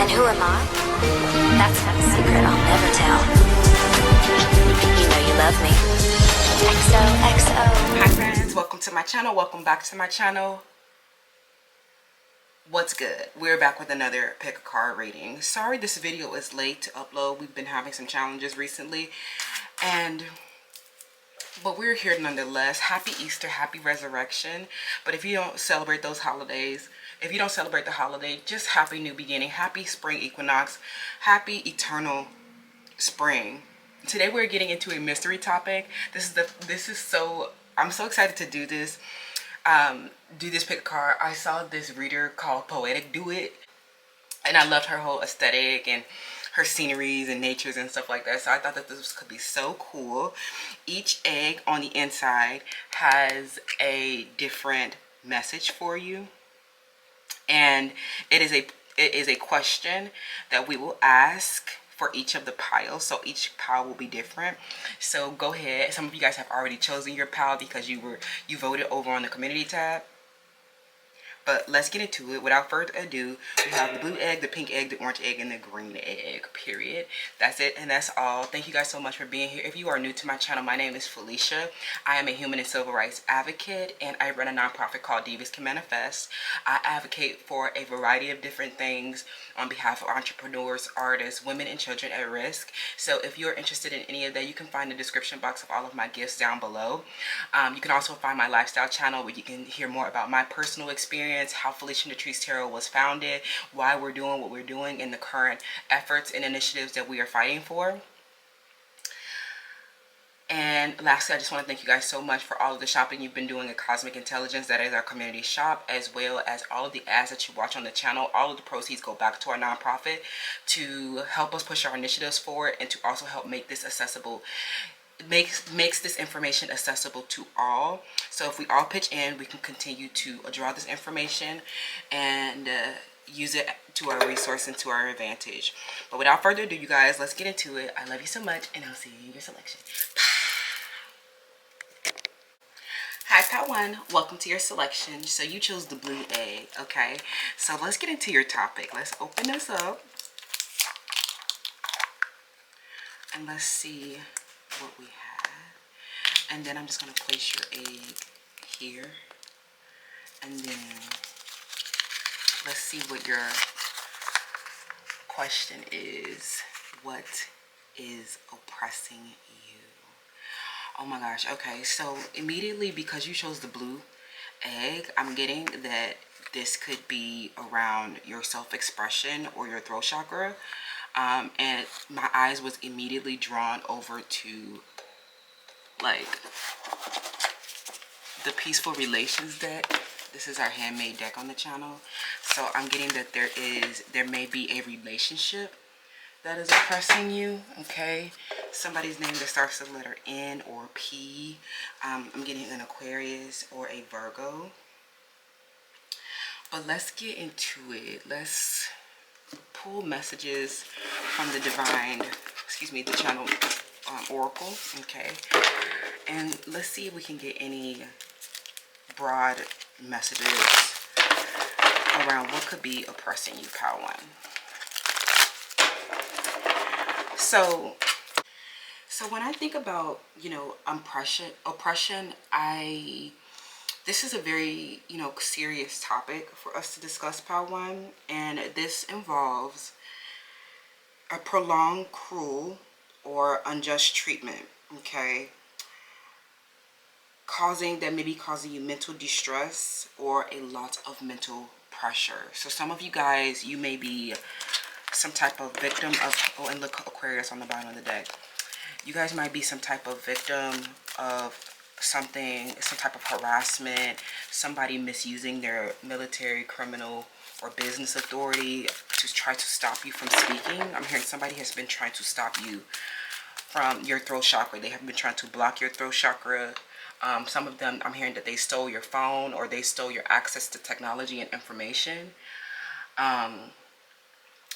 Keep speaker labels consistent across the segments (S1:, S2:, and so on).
S1: And who am I? That's not a secret I'll never tell. You know you love me. XOXO.
S2: Hi friends, welcome to my channel. Welcome back to my channel. What's good? We're back with another pick a card reading. Sorry this video is late to upload. We've been having some challenges recently, but we're here nonetheless. Happy Easter, happy resurrection. But if you don't celebrate those holidays, if you don't celebrate the holiday, just happy new beginning, happy spring equinox, happy eternal spring. Today we're getting into a mystery topic. I'm so excited to do this. Pick a card. I saw this reader called Poetic do it, and I loved her whole aesthetic and her sceneries and natures and stuff like that. So I thought that this could be so cool. Each egg on the inside has a different message for you, and it is a question that we will ask for each of the piles. So each pile will be different. So go ahead. Some of you guys have already chosen your pile because you voted over on the community tab. But let's get into it. Without further ado, we have the blue egg, the pink egg, the orange egg, and the green egg, period. That's it, and that's all. Thank you guys so much for being here. If you are new to my channel, my name is Felicia. I am a human and civil rights advocate, and I run a nonprofit called DIVAS Can Manifest. I advocate for a variety of different things on behalf of entrepreneurs, artists, women, and children at risk. So if you're interested in any of that, you can find the description box of all of my gifts down below. You can also find my lifestyle channel where you can hear more about my personal experience, how Felicia and the Trees Tarot was founded, why we're doing what we're doing, and the current efforts and initiatives that we are fighting for. And lastly, I just want to thank you guys so much for all of the shopping you've been doing at Cosmic Intelligence. That is our community shop, as well as all of the ads that you watch on the channel. All of the proceeds go back to our nonprofit to help us push our initiatives forward and to also help make this accessible. Makes this information accessible to all. So if we all pitch in, we can continue to draw this information and use it to our resource and to our advantage. But without further ado, you guys, let's get into it. I love you so much, and I'll see you in your selection. Hi, Pat One. Welcome to your selection. So you chose the blue egg, okay? So let's get into your topic. Let's open this up and let's see what we have. And then I'm just going to place your egg here, and then let's see what your question is. What is oppressing you? Oh my gosh. Okay, so immediately, because you chose the blue egg, I'm getting that this could be around your self-expression or your throat chakra. And my eyes was immediately drawn over to like the Peaceful Relations deck. This is our handmade deck on the channel. So I'm getting that there may be a relationship that is oppressing you, okay? Somebody's name that starts with the letter N or P. I'm getting an Aquarius or a Virgo. But let's get into it. Let's pull messages from the the channel oracle, okay? And let's see if we can get any broad messages around what could be oppressing you, Power One. So when I think about, oppression, this is a very, serious topic for us to discuss, Power One, and this involves a prolonged, cruel, or unjust treatment, okay? That may be causing you mental distress or a lot of mental pressure. So some of you guys, you may be some type of victim of, oh, and look, Aquarius on the bottom of the deck. You guys might be some type of victim of something, some type of harassment, somebody misusing their military, criminal, or business authority to try to stop you from speaking. I'm hearing somebody has been trying to stop you from your throat chakra. They have been trying to block your throat chakra. Some of them, I'm hearing that they stole your phone or they stole your access to technology and information.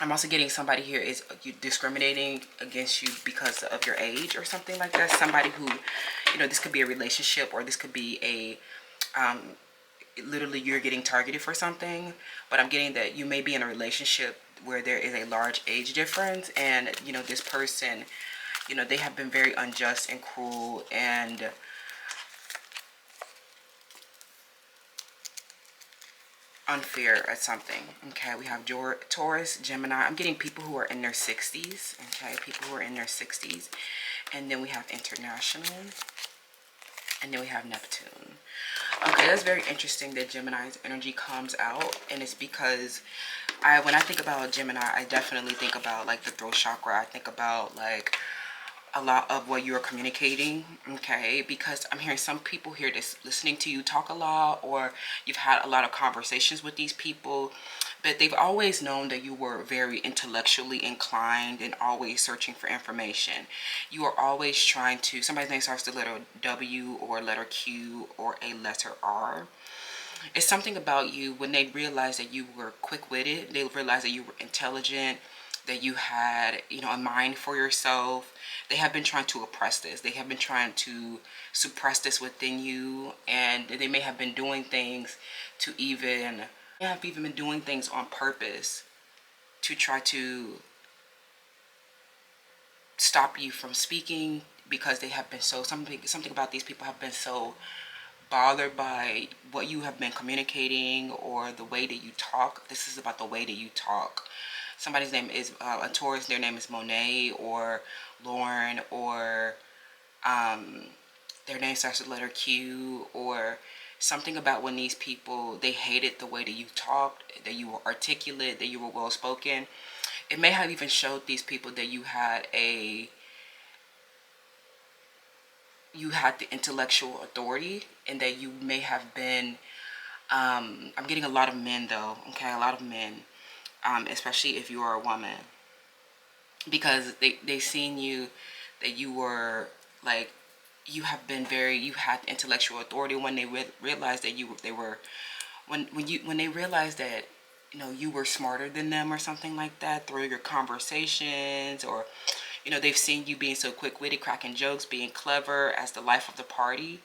S2: I'm also getting somebody here is discriminating against you because of your age or something like that. Somebody who, this could be a relationship, or this could be a, literally you're getting targeted for something. But I'm getting that you may be in a relationship where there is a large age difference, and this person, they have been very unjust and cruel and unfair at something. Okay, we have Taurus, Gemini. I'm getting people who are in their 60s. Okay, people who are in their 60s. And then we have international. And then we have Neptune. Okay, that's very interesting that Gemini's energy comes out. And it's because when I think about Gemini, I definitely think about like the throat chakra. I think about like a lot of what you're communicating, okay? Because I'm hearing some people here that's listening to you talk a lot, or you've had a lot of conversations with these people, but they've always known that you were very intellectually inclined and always searching for information. You are always trying to, somebody's name starts with the letter W or letter Q or a letter R. It's something about you when they realized that you were quick-witted, they realized that you were intelligent, that you had, a mind for yourself. They have been trying to oppress this. They have been trying to suppress this within you, and they may have been doing things to even, they have even been doing things on purpose to try to stop you from speaking, because they have been so, something about these people have been so bothered by what you have been communicating or the way that you talk. This is about the way that you talk. Somebody's name is a Taurus, their name is Monet or Lauren, or their name starts with letter Q, or something about when these people, they hated the way that you talked, that you were articulate, that you were well spoken. It may have even showed these people that you had the intellectual authority, and that you may have been, I'm getting a lot of men though, okay, a lot of men, especially if you are a woman, because they seen you, that you were like, you had intellectual authority. When they realized that when they realized that you were smarter than them or something like that through your conversations, or they've seen you being so quick-witted, cracking jokes, being clever as the life of the party.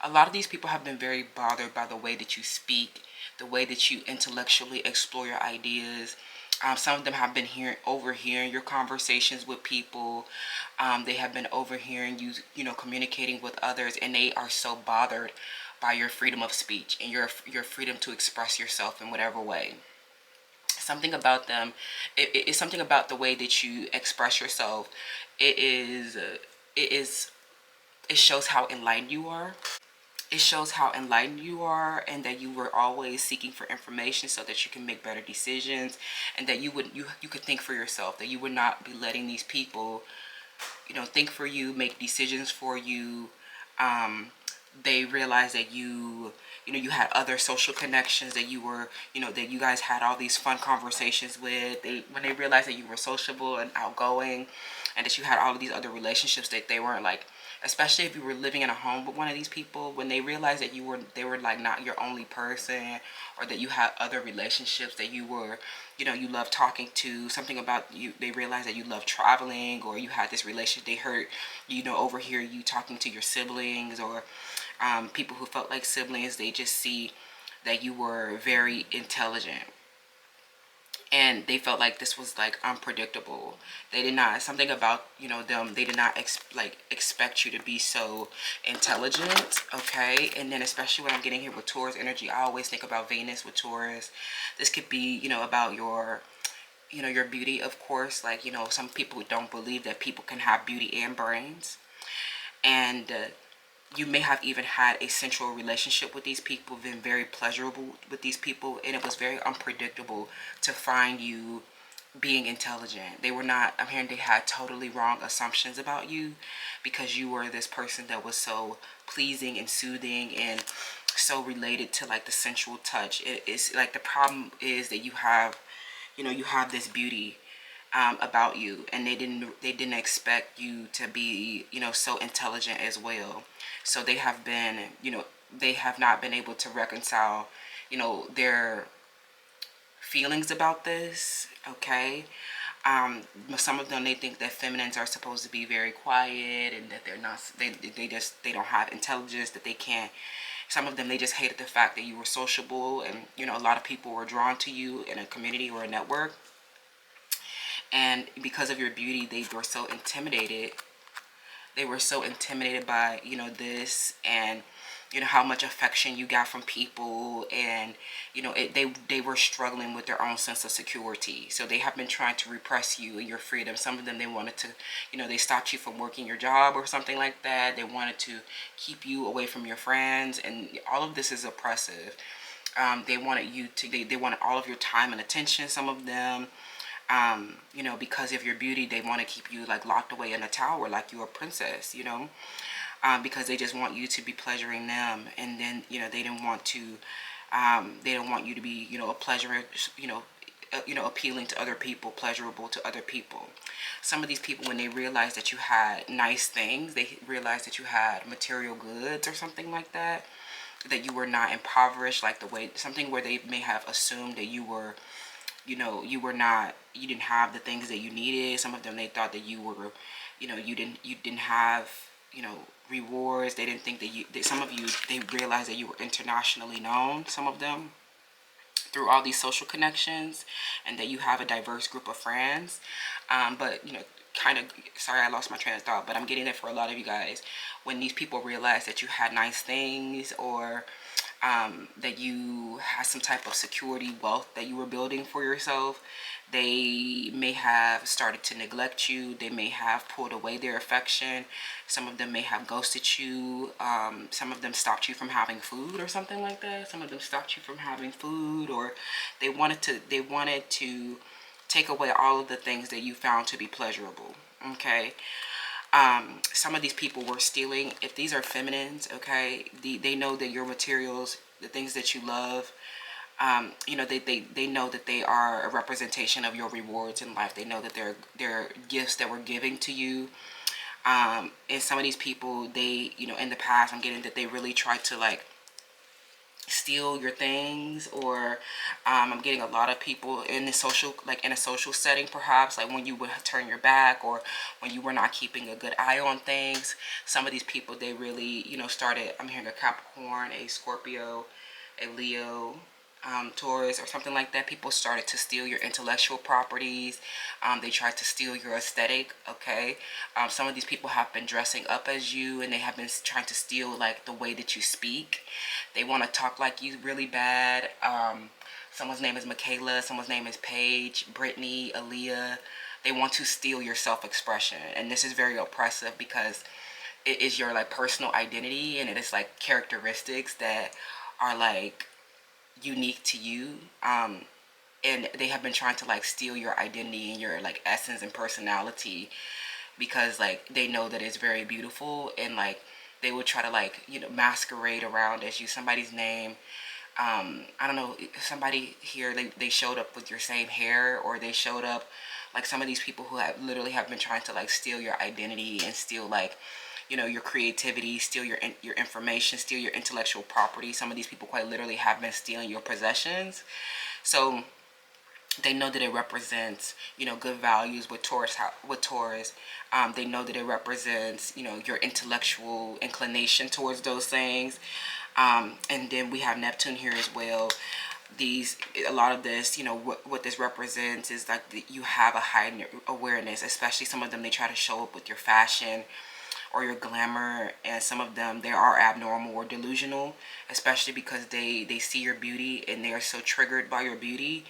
S2: A lot of these people have been very bothered by the way that you speak, the way that you intellectually explore your ideas. Some of them have been overhearing your conversations with people. They have been overhearing you, communicating with others, and they are so bothered by your freedom of speech and your freedom to express yourself in whatever way. Something about them, it's something about the way that you express yourself. It shows how enlightened you are. It shows how enlightened you are, and that you were always seeking for information so that you can make better decisions, and that you could think for yourself, that you would not be letting these people think for you, make decisions for you. They realized that you had other social connections, that you were, that you guys had all these fun conversations with. When they realized that you were sociable and outgoing, and that you had all of these other relationships, that they weren't like, especially if you were living in a home with one of these people, when they realized that they were like not your only person, or that you had other relationships, that you were, you love talking to, something about you, they realized that you love traveling, or you had this relationship, they heard, overhear you talking to your siblings, or people who felt like siblings. They just see that you were very intelligent, and they felt like this was like unpredictable. They did not, something about them, they did not expect you to be so intelligent, okay? And then especially when I'm getting here with Taurus energy, I always think about Venus with Taurus. This could be about your your beauty, of course. Like, some people don't believe that people can have beauty and brains, and you may have even had a sensual relationship with these people, been very pleasurable with these people, and it was very unpredictable to find you being intelligent. They were not, I'm hearing they had totally wrong assumptions about you, because you were this person that was so pleasing and soothing and so related to like the sensual touch. It's like, the problem is that you have this beauty about you, and they didn't expect you to be so intelligent as well. So they have been they have not been able to reconcile their feelings about this, okay? Some of them, they think that feminines are supposed to be very quiet, and that they're not, they don't have intelligence, that they can't. Some of them, they just hated the fact that you were sociable, and a lot of people were drawn to you in a community or a network. And because of your beauty, they were so intimidated. They were so intimidated by, you know, this, and you know how much affection you got from people, and you know they were struggling with their own sense of security. So they have been trying to repress you and your freedom. Some of them, they wanted to, you know, they stopped you from working your job or something like that. They wanted to keep you away from your friends, and all of this is oppressive. They wanted you to, they wanted all of your time and attention. Some of them, you know, because of your beauty, they want to keep you like locked away in a tower like you're a princess, you know, because they just want you to be pleasuring them. And then, you know, they don't want to, they don't want you to be, you know, a pleasure, you know, appealing to other people, pleasurable to other people. Some of these people, when they realized that you had nice things, they realized that you had material goods or something like that, that you were not impoverished, like the way, something where they may have assumed that you were, you know, you were not, you didn't have the things that you needed. Some of them, they thought that you were, you know, you didn't have, you know, rewards. They didn't think that you, that some of you, they realized that you were internationally known, some of them, through all these social connections, and that you have a diverse group of friends. But, you know, kind of, sorry, I lost my train of thought, but I'm getting there for a lot of you guys. When these people realize that you had nice things, or that you had some type of security, wealth that you were building for yourself, they may have started to neglect you. They may have pulled away their affection. Some of them may have ghosted you. Some of them stopped you from having food or something like that. Some of them stopped you from having food, or they wanted to take away all of the things that you found to be pleasurable. Okay. Some of these people were stealing. If these are feminines, okay, they know that your materials, the things that you love, you know, they know that they are a representation of your rewards in life. They know that they're gifts that were given to you. And some of these people, they, you know, in the past, I'm getting that they really tried to like steal your things, or I'm getting a lot of people in the social, like in a social setting, perhaps like when you would turn your back, or when you were not keeping a good eye on things. Some of these people, they really, you know, started, I'm hearing a Capricorn, a Scorpio, a Leo, Taurus, or something like that. People started to steal your intellectual properties. They tried to steal your aesthetic. Okay. Some of these people have been dressing up as you, and they have been trying to steal like the way that you speak. They want to talk like you really bad. Someone's name is Michaela. Someone's name is Paige, Brittany, Aaliyah. They want to steal your self-expression, and this is very oppressive because it is your like personal identity, and it is like characteristics that are like unique to you. And they have been trying to like steal your identity and your like essence and personality, because like they know that it's very beautiful, and like they would try to like, you know, masquerade around as you, somebody's name. I don't know, somebody here, they showed up with your same hair, or they showed up like some of these people who have literally have been trying to like steal your identity and steal like, you know, your creativity, steal your information, steal your intellectual property. Some of these people quite literally have been stealing your possessions. So they know that it represents, you know, good values with Taurus. They know that it represents, you know, your intellectual inclination towards those things. And then we have Neptune here as well. A lot of this, you know, what this represents is like you have a heightened awareness. Especially some of them, they try to show up with your fashion or your glamour, and some of them, they are abnormal or delusional, especially because they see your beauty and they are so triggered by your beauty,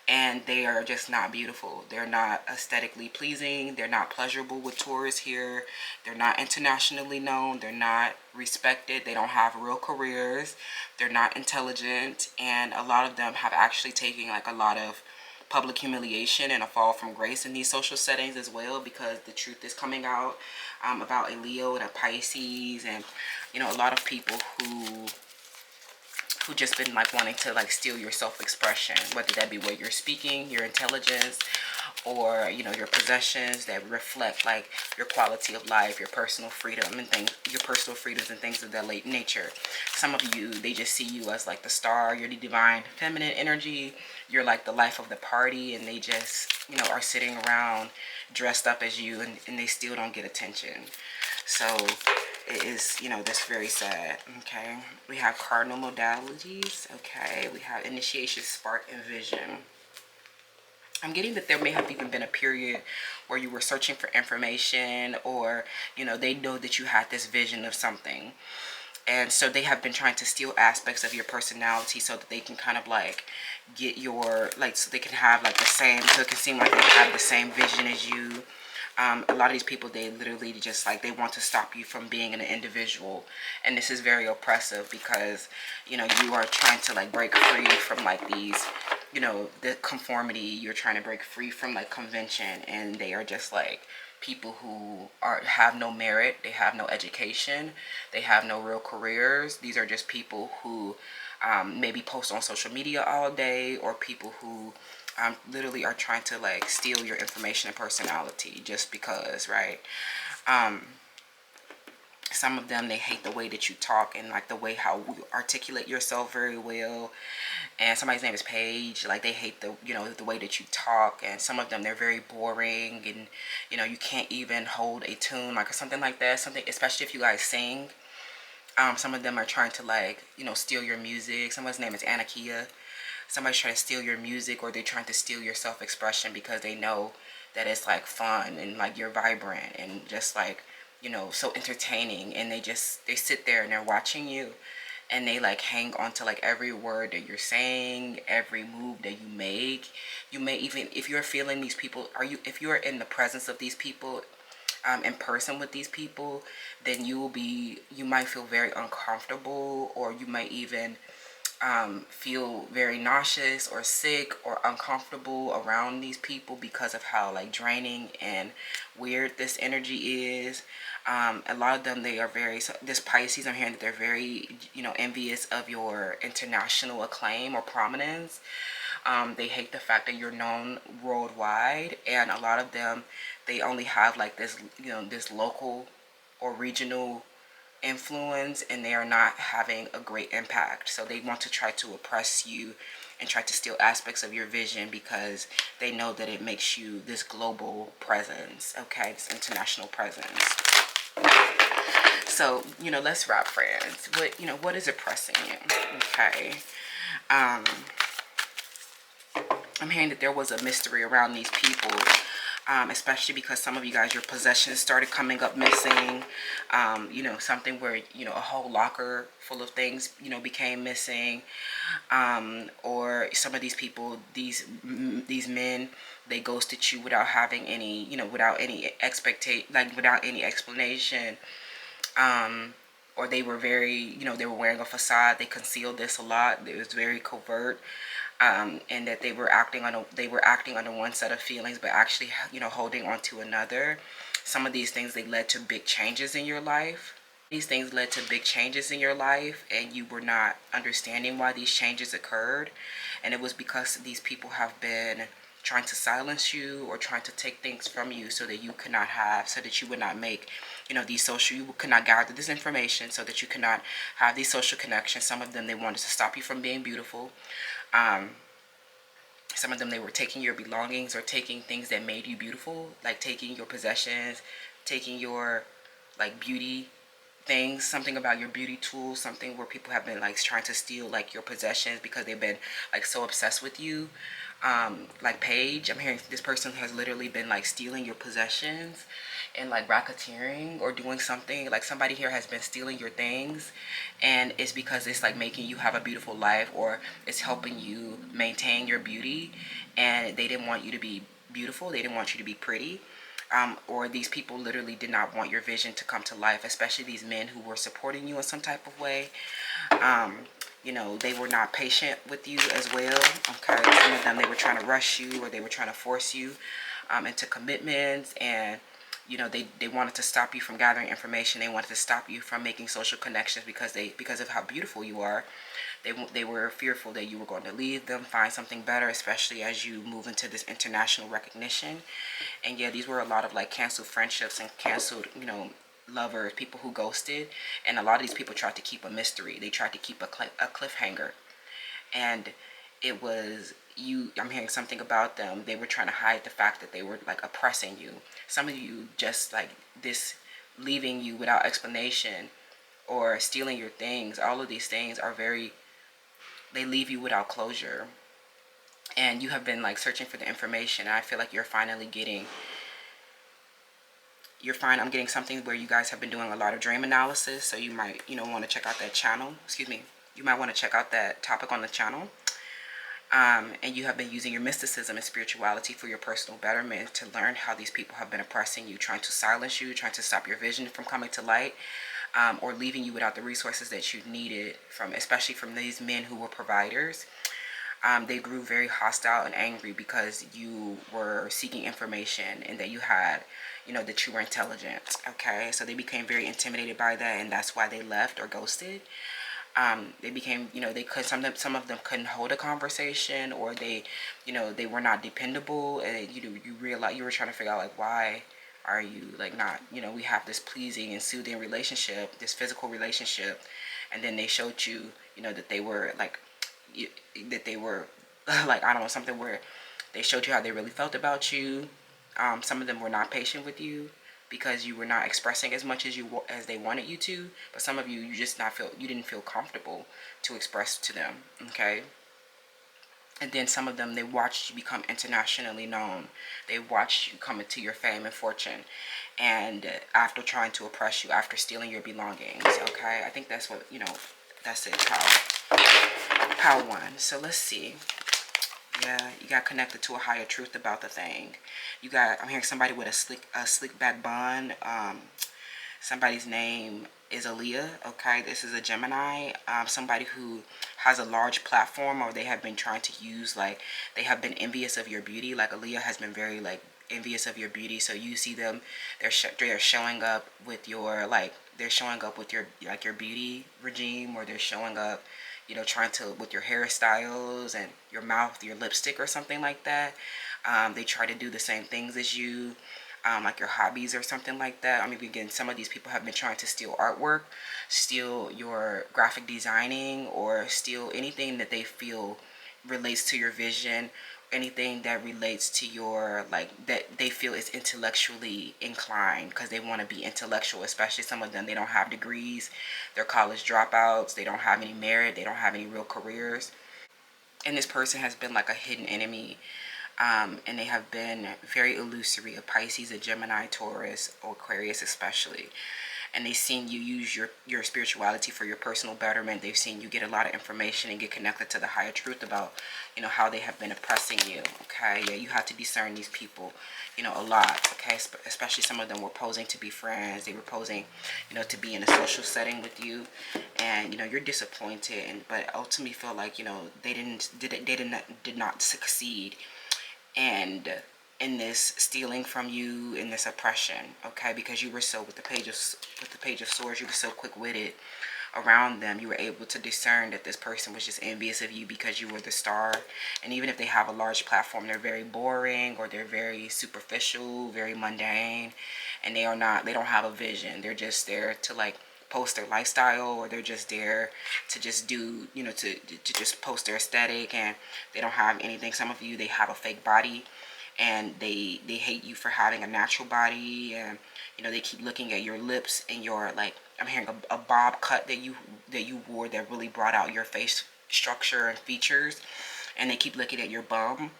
S2: and they are just not beautiful. They're not aesthetically pleasing. They're not pleasurable with Taurus here. They're not internationally known. They're not respected. They don't have real careers. They're not intelligent, and a lot of them have actually taken like a lot of public humiliation and a fall from grace in these social settings as well, because the truth is coming out about a Leo and a Pisces, and you know, a lot of people who just been like wanting to like steal your self-expression, whether that be what you're speaking, your intelligence, or you know, your possessions that reflect like your quality of life, your personal freedom and things, your personal freedoms and things of that late nature. Some of you, they just see you as like the star. You're the divine feminine energy. You're like the life of the party, and they just, you know, are sitting around dressed up as you, and they still don't get attention. So it is, you know, that's very sad. Okay, we have cardinal modalities. Okay, we have initiation, spark, and vision. I'm getting that there may have even been a period where you were searching for information, or, you know, they know that you had this vision of something. And so they have been trying to steal aspects of your personality so that they can kind of like get your, like, so they can have like the same, so it can seem like they have the same vision as you. A lot of these people, they literally just like, they want to stop you from being an individual. And this is very oppressive because, you know, you are trying to like break free from like these, you know, the conformity. You're trying to break free from like convention, and they are just like people who have no merit, they have no education, they have no real careers. These are just people who maybe post on social media all day, or people who literally are trying to like steal your information and personality just because, right? Some of them, they hate the way that you talk and like the way how you articulate yourself very well. And somebody's name is Paige. Like, they hate the, you know, the way that you talk. And some of them, they're very boring, and, you know, you can't even hold a tune, like, or something like that. Something, especially if you guys sing. Some of them are trying to like, you know, steal your music. Somebody's name is Anakia. Somebody's trying to steal your music, or they're trying to steal your self-expression because they know that it's like fun and like you're vibrant and just like, you know, so entertaining. And they sit there and they're watching you, and they like hang on to like every word that you're saying, every move that you make. You may even, if you're feeling these people, if you're in the presence of these people, in person with these people, then you might feel very uncomfortable, or you might even feel very nauseous or sick or uncomfortable around these people because of how like draining and weird this energy is. A lot of them, they are very, so this Pisces, I'm hearing that they're very, you know, envious of your international acclaim or prominence. They hate the fact that you're known worldwide, and a lot of them, they only have like this, you know, this local or regional influence, and they are not having a great impact. So they want to try to oppress you and try to steal aspects of your vision because they know that it makes you this global presence, okay, this international presence. So, you know, let's wrap, friends. What is oppressing you? Okay. I'm hearing that there was a mystery around these people, especially because some of you guys, your possessions started coming up missing. You know, something where, you know, a whole locker full of things, you know, became missing. Or some of these people, these men, they ghosted you without having any, you know, without any without any explanation. Or they were very, you know, they were wearing a facade. They concealed this a lot. It was very covert. And that they were acting under one set of feelings, but actually, you know, holding on to another. Some of these things, they led to big changes in your life. These things led to big changes in your life, and you were not understanding why these changes occurred. And it was because these people have been trying to silence you or trying to take things from you so that you so that you would not make, you know, you could not gather this information, so that you could not have these social connections. Some of them, they wanted to stop you from being beautiful. Some of them, they were taking your belongings or taking things that made you beautiful, like taking your possessions, taking your like beauty things, something about your beauty tools, something where people have been like trying to steal like your possessions because they've been like so obsessed with you. Like Paige, I'm hearing this person has literally been like stealing your possessions and like racketeering or doing something. Like, somebody here has been stealing your things, and it's because it's like making you have a beautiful life, or it's helping you maintain your beauty, and they didn't want you to be beautiful, they didn't want you to be pretty. Or these people literally did not want your vision to come to life, especially these men who were supporting you in some type of way. You know, they were not patient with you as well. Okay, some of them, they were trying to rush you, or they were trying to force you into commitments, and you know, they wanted to stop you from gathering information. They wanted to stop you from making social connections because of how beautiful you are. They were fearful that you were going to leave them, find something better, especially as you move into this international recognition. And yeah, these were a lot of like canceled friendships and canceled, you know, lovers, people who ghosted. And a lot of these people tried to keep a mystery. They tried to keep a cliffhanger. And it was I'm hearing something about them. They were trying to hide the fact that they were like oppressing you. Some of you, just like this, leaving you without explanation or stealing your things. All of these things are they leave you without closure. and you have been like searching for the information. And I feel like you're finally getting, I'm getting something where you guys have been doing a lot of dream analysis. So you might, want to check out that channel. Excuse me. You might want to check out that topic on the channel. And you have been using your mysticism and spirituality for your personal betterment to learn how these people have been oppressing you, trying to silence you, trying to stop your vision from coming to light, or leaving you without the resources that you needed, especially from these men who were providers. They grew very hostile and angry because you were seeking information and that you had, that you were intelligent. Okay, so they became very intimidated by that, and that's why they left or ghosted. They became, some of them couldn't hold a conversation, or they were not dependable, and you realize, you were trying to figure out like, why are you like not, we have this pleasing and soothing relationship, this physical relationship, and then they showed you, that they were like, that they were like, I don't know, something where they showed you how they really felt about you. Some of them were not patient with you because you were not expressing as much as they wanted you to. But some of you, you didn't feel comfortable to express to them. Okay. And then some of them, they watched you become internationally known. They watched you come into your fame and fortune. And after trying to oppress you, after stealing your belongings. Okay. I think that's what, that's it. Power one. So let's see. Yeah, you got connected to a higher truth about the thing. I'm hearing somebody with a slick back bun. Somebody's name is Aaliyah. Okay, this is a Gemini. Somebody who has a large platform, or they have been trying to use, like, they have been envious of your beauty. Like Aaliyah has been very like envious of your beauty. So you see them, they're showing up with your your beauty regime, or they're showing up, trying to, with your hairstyles and your mouth, your lipstick or something like that. They try to do the same things as you, like your hobbies or something like that. I mean, again, some of these people have been trying to steal artwork, steal your graphic designing, or steal anything that they feel relates to your vision, anything that relates to your, like, that they feel is intellectually inclined, because they want to be intellectual. Especially some of them, they don't have degrees, they're college dropouts, they don't have any merit, they don't have any real careers. And this person has been like a hidden enemy, and they have been very illusory, a Pisces, a Gemini, Taurus, or Aquarius especially. And they've seen you use your spirituality for your personal betterment. They've seen you get a lot of information and get connected to the higher truth about, how they have been oppressing you. Okay, yeah, you have to discern these people, a lot. Okay, especially some of them were posing to be friends. They were posing, to be in a social setting with you, and you're disappointed. But ultimately feel like, they did not succeed, and in this stealing from you, in this oppression. Okay, because you were so, with the page of swords, you were so quick-witted around them. You were able to discern that this person was just envious of you because you were the star. And even if they have a large platform, they're very boring, or they're very superficial, very mundane, and they don't have a vision. They're just there to like post their lifestyle, or they're just there to just do, to just post their aesthetic, and they don't have anything. Some of you, they have a fake body, and they hate you for having a natural body, and they keep looking at your lips and your, like, I'm hearing a bob cut that you wore that really brought out your face structure and features, and they keep looking at your bum.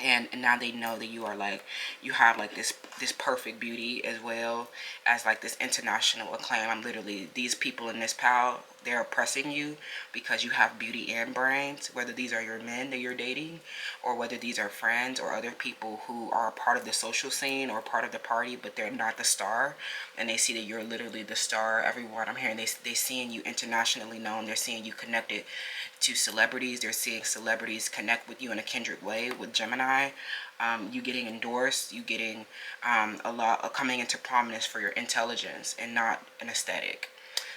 S2: And now they know that you are like, you have like this perfect beauty, as well as like this international acclaim. I'm literally, these people in this pile, they're oppressing you because you have beauty and brains, whether these are your men that you're dating, or whether these are friends or other people who are part of the social scene or part of the party, but they're not the star. And they see that you're literally the star. Everyone I'm hearing, they seeing you internationally known. They're seeing you connected to celebrities. They're seeing celebrities connect with you in a kindred way with Gemini. You getting endorsed, you getting a lot of coming into prominence for your intelligence and not an aesthetic.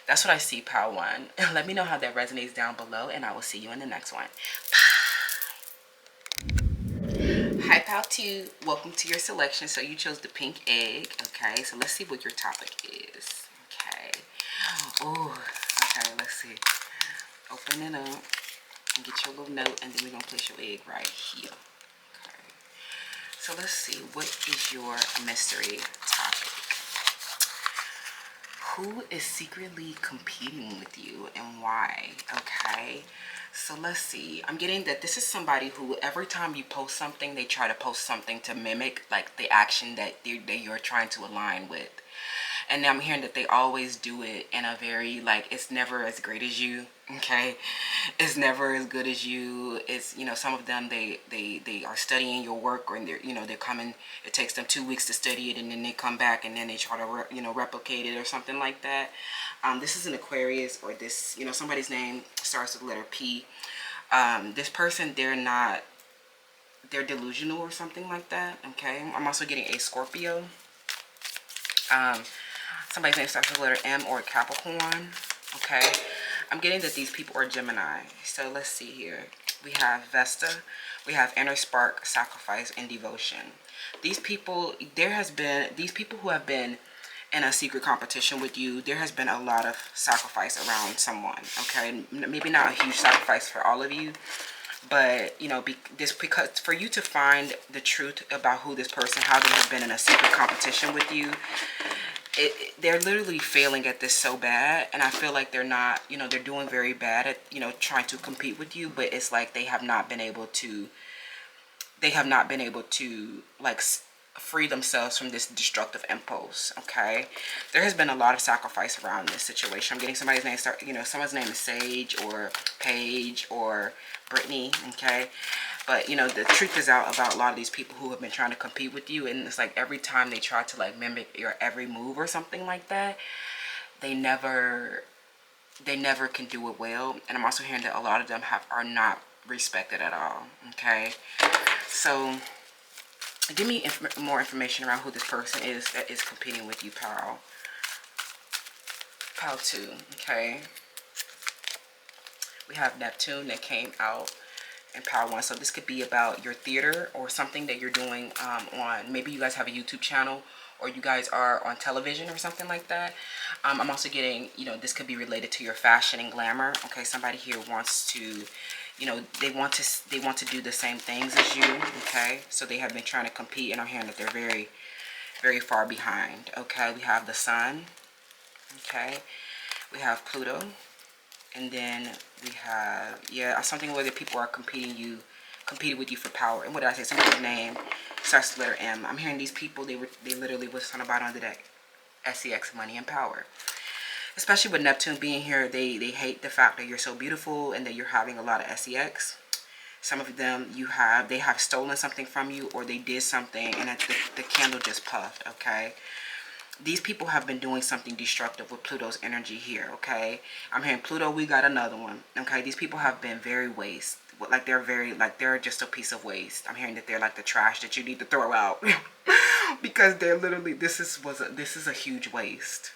S2: That's what I see, Pile 1. Let me know how that resonates down below, and I will see you in the next one. Bye. Hi, Pile 2. Welcome to your selection. So you chose the pink egg. Okay, so let's see what your topic is. Okay. Oh, okay, let's see. Open it up and get your little note, and then we're going to place your egg right here. Okay. So let's see. What is your mystery topic? who is secretly competing with you and why? Okay, so let's see. I'm getting that this is somebody who every time you post something, they try to post something to mimic like the action that you're trying to align with. And I'm hearing that they always do it in a very like, it's never as great as you. Okay, it's never as good as you. It's, you know, some of them they are studying your work, or they're, you know, they're coming, it takes them 2 weeks to study it, and then they come back and then they try to you know, replicate it or something like that. This is an Aquarius, or this, you know, somebody's name starts with the letter P. This person, they're delusional or something like that. Okay, I'm also getting a Scorpio. Somebody's name starts with the letter M or a Capricorn. Okay, I'm getting that these people are Gemini. So let's see here. We have Vesta, we have Inner Spark, Sacrifice, and Devotion. These people, these people who have been in a secret competition with you, there has been a lot of sacrifice around someone. Okay, maybe not a huge sacrifice for all of you, but you know, because for you to find the truth about who this person, how they have been in a secret competition with you, they're literally failing at this so bad. And I feel like they're not, you know, they're doing very bad at, you know, trying to compete with you, but it's like they have not been able to like free themselves from this destructive impulse. Okay, there has been a lot of sacrifice around this situation. I'm getting somebody's name someone's name is Sage or Paige or Brittany. Okay, but you know, the truth is out about a lot of these people who have been trying to compete with you, and it's like every time they try to like mimic your every move or something like that, they never can do it well. And I'm also hearing that a lot of them are not respected at all. Okay, so give me more information around who this person is that is competing with you, pal. Pal 2, okay. We have Neptune that came out in pile 1. So this could be about your theater or something that you're doing on, maybe you guys have a YouTube channel, or you guys are on television or something like that. I'm also getting, you know, this could be related to your fashion and glamour. Okay, somebody here wants to, you know, they want to do the same things as you. Okay, so they have been trying to compete, and I'm hearing that they're very, very far behind. Okay, we have the Sun. Okay, we have Pluto, and then we have, yeah, something where the people are competing with you for power. And what did I say? Somebody's name starts with the letter M. I'm hearing these people, they literally was on the bottom of the deck. SEX, money and power. Especially with Neptune being here, they hate the fact that you're so beautiful and that you're having a lot of SEX. Some of them they have stolen something from you, or they did something and the candle just puffed. Okay, these people have been doing something destructive with Pluto's energy here. Okay, I'm hearing Pluto, we got another one. Okay, these people have been very waste, like they're just a piece of waste. I'm hearing that they're like the trash that you need to throw out because they're literally, this is a huge waste.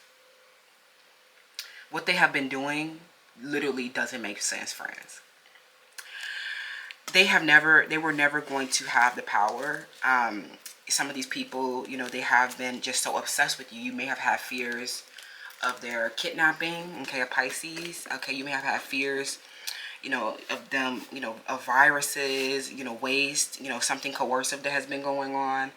S2: What they have been doing literally doesn't make sense, friends. They were never going to have the power. Some of these people, you know, they have been just so obsessed with you. You may have had fears of their kidnapping. Okay, a Pisces. Okay, you may have had fears, you know, of them, you know, of viruses, you know, waste, you know, something coercive that has been going on.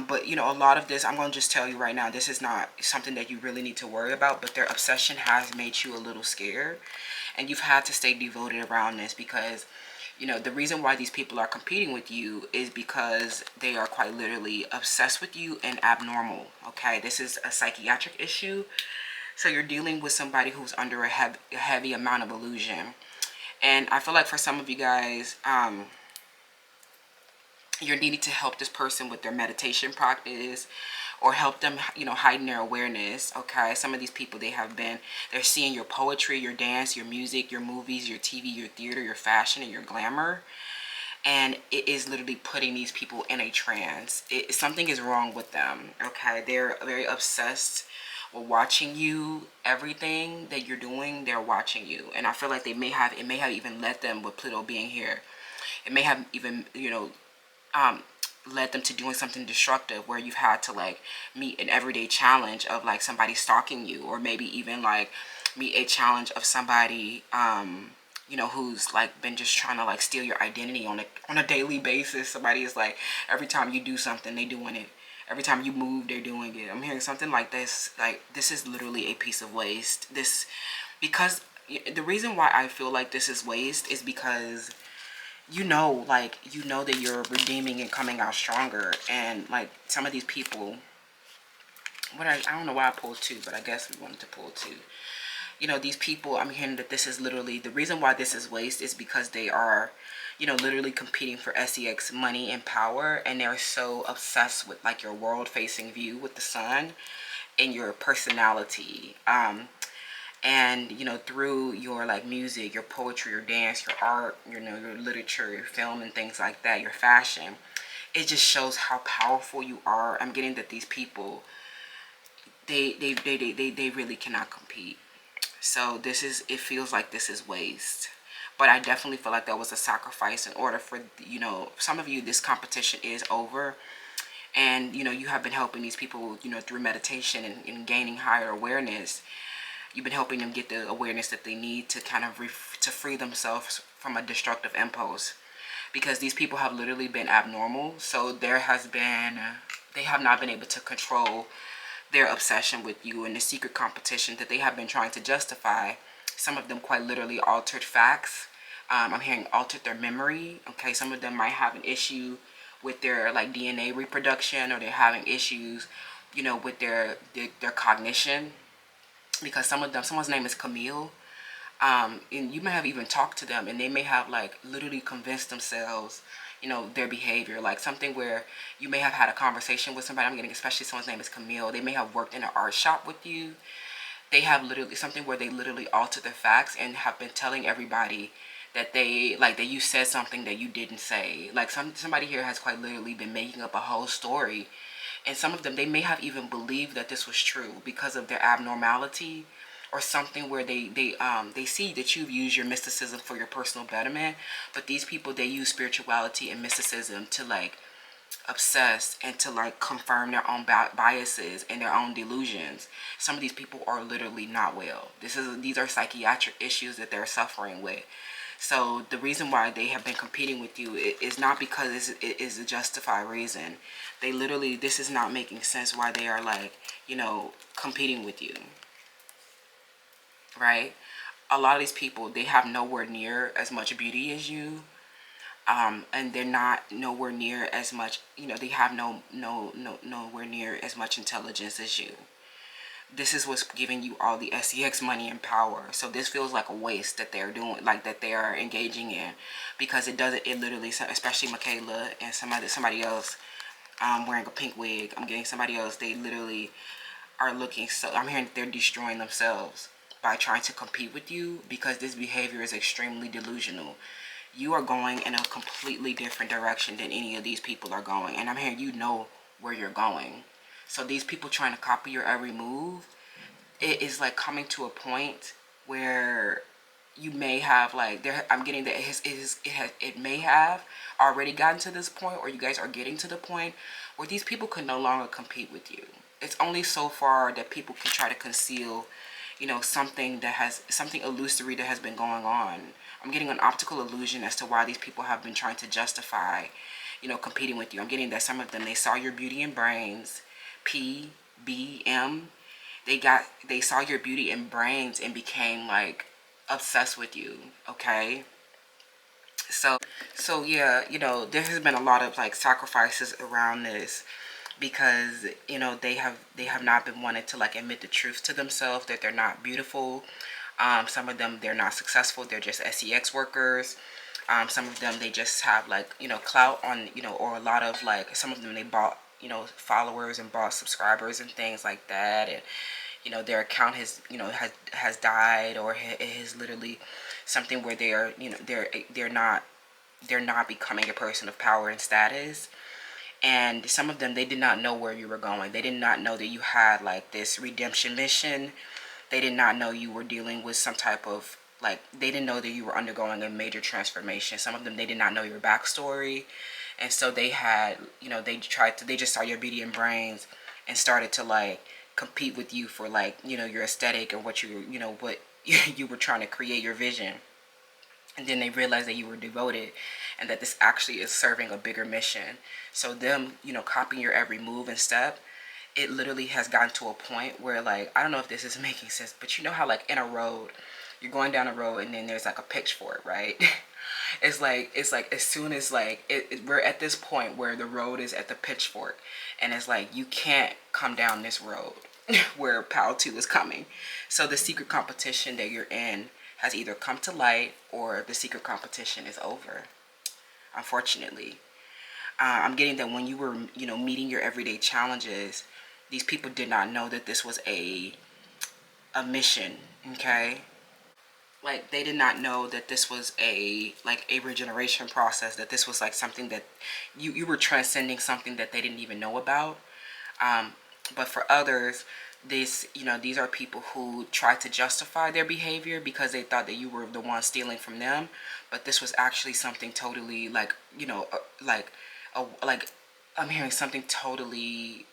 S2: But, you know, a lot of this, I'm going to just tell you right now, this is not something that you really need to worry about, but their obsession has made you a little scared, and you've had to stay devoted around this because, you know, the reason why these people are competing with you is because they are quite literally obsessed with you and abnormal. Okay, this is a psychiatric issue. So you're dealing with somebody who's under a heavy amount of illusion. And I feel like for some of you guys, you're needing to help this person with their meditation practice, or help them, you know, heighten their awareness. Okay, some of these people, they're seeing your poetry, your dance, your music, your movies, your TV, your theater, your fashion, and your glamour, and it is literally putting these people in a trance. Something is wrong with them. Okay, they're very obsessed with watching you. Everything that you're doing, they're watching you, and I feel like it may have even led them, with Pluto being here, it may have even, you know, led them to doing something destructive, where you've had to like meet an everyday challenge of like somebody stalking you, or maybe even like meet a challenge of somebody, you know, who's like been just trying to like steal your identity on a daily basis. Somebody is like, every time you do something, they doing it Every time you move, they're doing it. I'm hearing something like this. Like, this is literally a piece of waste. Because the reason why I feel like this is waste is because like, that you're redeeming and coming out stronger. And like, some of these people, I don't know why I pulled two, but I guess we wanted to pull two. These people, I'm hearing that this is literally, the reason why this is waste is because they are, literally competing for sex money and power, and they're so obsessed with like your world facing view with the sun and your personality. And through your like music, your poetry, your dance, your art, your literature, your film and things like that, your fashion, it just shows how powerful you are. I'm getting that these people, they really cannot compete. So it feels like this is waste. But I definitely feel like that was a sacrifice in order for, some of you, this competition is over. And, you have been helping these people, through meditation and gaining higher awareness. You've been helping them get the awareness that they need to kind of to free themselves from a destructive impulse. Because these people have literally been abnormal. So they have not been able to control their obsession with you and the secret competition that they have been trying to justify. Some of them quite literally altered facts. I'm hearing altered their memory. Okay, some of them might have an issue with their like DNA reproduction, or they're having issues, with their cognition. Because someone's name is Camille. And you may have even talked to them, and they may have like literally convinced themselves, their behavior, like something where you may have had a conversation with somebody. I'm getting, especially someone's name is Camille. They may have worked in an art shop with you. They have literally something where they literally altered the facts and have been telling everybody that that you said something that you didn't say. Like somebody here has quite literally been making up a whole story. And some of them, they may have even believed that this was true because of their abnormality, or something where they see that you've used your mysticism for your personal betterment. But these people, they use spirituality and mysticism to like obsess and to like confirm their own biases and their own delusions. Some of these people are literally not well. These are psychiatric issues that they're suffering with. So the reason why they have been competing with you is not because it is a justified reason. They literally, this is not making sense why they are like, competing with you. Right? A lot of these people, they have nowhere near as much beauty as you. And they're not nowhere near as much, they have nowhere near as much intelligence as you. This is what's giving you all the sex money and power. So this feels like a waste that they're doing, like that they are engaging in, because it literally, especially Michaela and somebody else wearing a pink wig. I'm getting somebody else, they literally are looking, so I'm hearing that they're destroying themselves by trying to compete with you, because this behavior is extremely delusional. You are going in a completely different direction than any of these people are going. And I'm hearing where you're going. So these people trying to copy your every move, it is like coming to a point where you may have like, I'm getting that it may have already gotten to this point, or you guys are getting to the point where these people could no longer compete with you. It's only so far that people can try to conceal, something illusory that has been going on. I'm getting an optical illusion as to why these people have been trying to justify, competing with you. I'm getting that some of them, they saw your beauty and brains, PBM. They saw your beauty and brains and became like obsessed with you. Okay. So yeah, there has been a lot of like sacrifices around this, because they have not been wanting to like admit the truth to themselves that they're not beautiful. Some of them, they're not successful, they're just sex workers. Some of them, they just have like clout on, or a lot of like, some of them, they bought followers and bought subscribers and things like that, and their account has died, or it is literally something where they are they're not becoming a person of power and status. And some of them, they did not know where you were going. They did not know that you had like this redemption mission. They did not know you were dealing with some type of like, they didn't know that you were undergoing a major transformation. Some of them, they did not know your backstory. And so they had, they just saw your beauty and brains and started to like compete with you for like, your aesthetic and what what you were trying to create, your vision. And then they realized that you were devoted and that this actually is serving a bigger mission. So them, you know, copying your every move and step, it literally has gotten to a point where, like, I don't know if this is making sense, but you know how, like, in a road, you're going down a road and then there's like a pitchfork, right? It's like as soon as like we're at this point where the road is at the pitchfork, and it's like you can't come down this road where Pal 2 is coming. So the secret competition that you're in has either come to light or the secret competition is over, unfortunately. I'm getting that when you were, you know, meeting your everyday challenges, these people did not know that this was a mission, okay? Like, they did not know that this was a regeneration process, that this was like something that you were transcending something that they didn't even know about. But for others, this, you know, these are people who try to justify their behavior because they thought that you were the one stealing from them. But this was actually something totally, like, you know, like I'm hearing something totally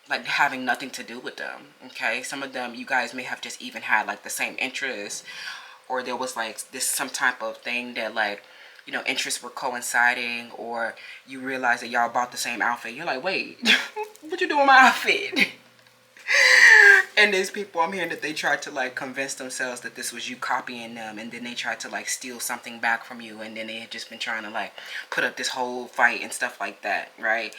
S2: like having nothing to do with them. Okay, some of them, you guys may have just even had like the same interests, or there was like this some type of thing that, like, you know, interests were coinciding, or you realize that y'all bought the same outfit. You're like, wait, what you doing with my outfit? And these people, I'm hearing that they tried to like convince themselves that this was you copying them, and then they tried to like steal something back from you, and then they had just been trying to like put up this whole fight and stuff like that, right?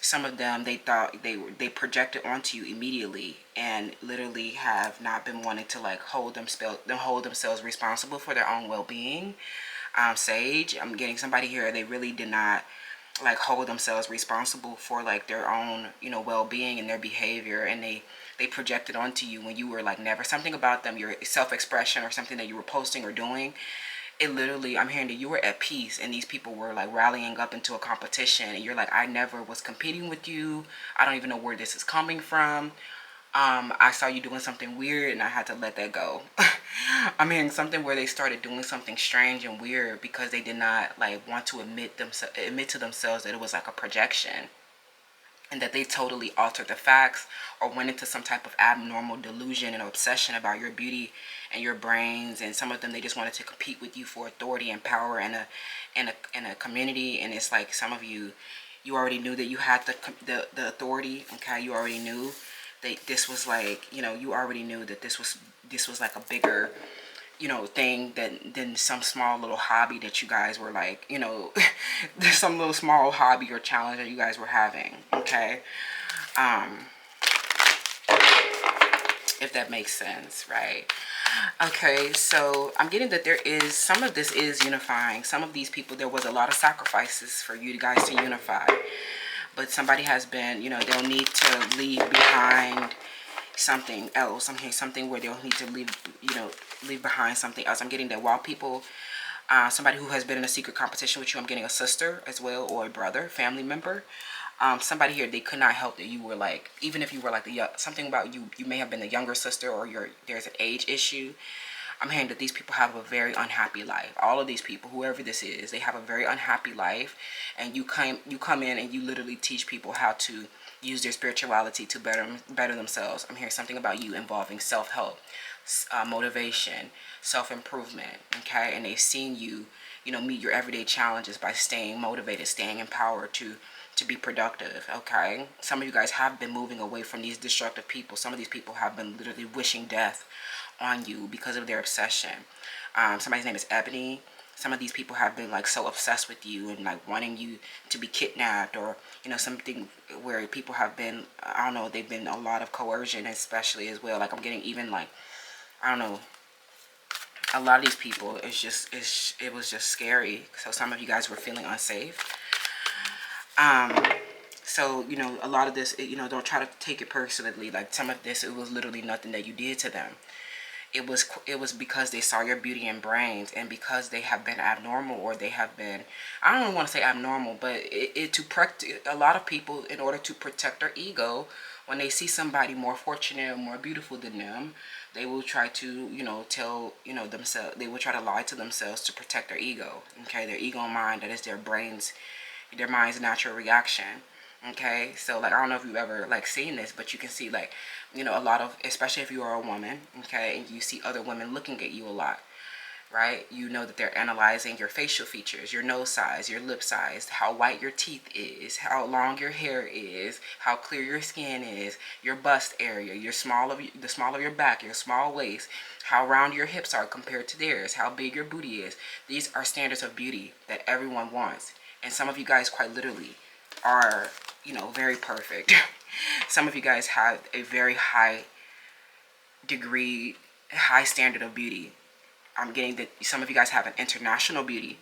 S2: Some of them, they thought they projected onto you immediately, and literally have not been wanting to like hold themselves responsible for their own well-being. Sage, I'm getting somebody here, they really did not like hold themselves responsible for like their own, you know, well-being and their behavior, and they projected onto you when you were like never something about them, your self-expression or something that you were posting or doing. It literally, I'm hearing that you were at peace, and these people were like rallying up into a competition, and you're like, I never was competing with you. I don't even know where this is coming from. I saw you doing something weird and I had to let that go. I'm hearing something where they started doing something strange and weird because they did not like want to admit to themselves that it was like a projection, and that they totally altered the facts or went into some type of abnormal delusion and obsession about your beauty and your brains. And some of them, they just wanted to compete with you for authority and power in a community. And it's like, some of you already knew that you had the authority. Okay, you already knew that this was like, you know, you already knew that this was like a bigger, you know, thing than some small little hobby that you guys were like, you know, there's some little small hobby or challenge that you guys were having. Okay, if that makes sense, right? Okay, so I'm getting that there is some of this is unifying. Some of these people, there was a lot of sacrifices for you guys to unify, but somebody has been, you know, they'll need to leave behind something else. I'm hearing something where they'll need to leave, you know, leave behind something else. I'm getting that while people, somebody who has been in a secret competition with you, I'm getting a sister as well, or a brother, family member. Somebody here, they could not help that you were like, even if you were like something about you may have been the younger sister, or there's an age issue. I'm hearing that these people have a very unhappy life. All of these people, whoever this is, they have a very unhappy life, and you come in and you literally teach people how to use their spirituality to better themselves. I'm hearing something about you involving self-help, motivation, self-improvement. Okay, and they've seen you, you know, meet your everyday challenges by staying motivated, staying empowered to be productive. Okay, some of you guys have been moving away from these destructive people. Some of these people have been literally wishing death on you because of their obsession. Somebody's name is Ebony. Some of these people have been like so obsessed with you and like wanting you to be kidnapped, or, you know, something where people have been, I don't know, they've been a lot of coercion, especially as well. Like, I'm getting even like, I don't know, a lot of these people, it was just scary. So some of you guys were feeling unsafe. So, you know, a lot of this, you know, don't try to take it personally. Like, some of this, it was literally nothing that you did to them. It was because they saw your beauty and brains, and because they have been abnormal, or they have been, I don't even want to say abnormal, but a lot of people, in order to protect their ego, when they see somebody more fortunate or more beautiful than them, they will try to, you know, tell, you know, themselves, they will try to lie to themselves to protect their ego. Okay, their ego and mind, that is their mind's natural reaction. Okay, so like, I don't know if you've ever like seen this, but you can see, like, you know, a lot of, especially if you are a woman, okay, and you see other women looking at you a lot, right? You know that they're analyzing your facial features, your nose size, your lip size, how white your teeth is, how long your hair is, how clear your skin is, your bust area, the small of your back, your small waist, how round your hips are compared to theirs, how big your booty is. These are standards of beauty that everyone wants. And some of you guys quite literally are, very perfect. Some of you guys have a very high standard of beauty. I'm getting that some of you guys have an international beauty,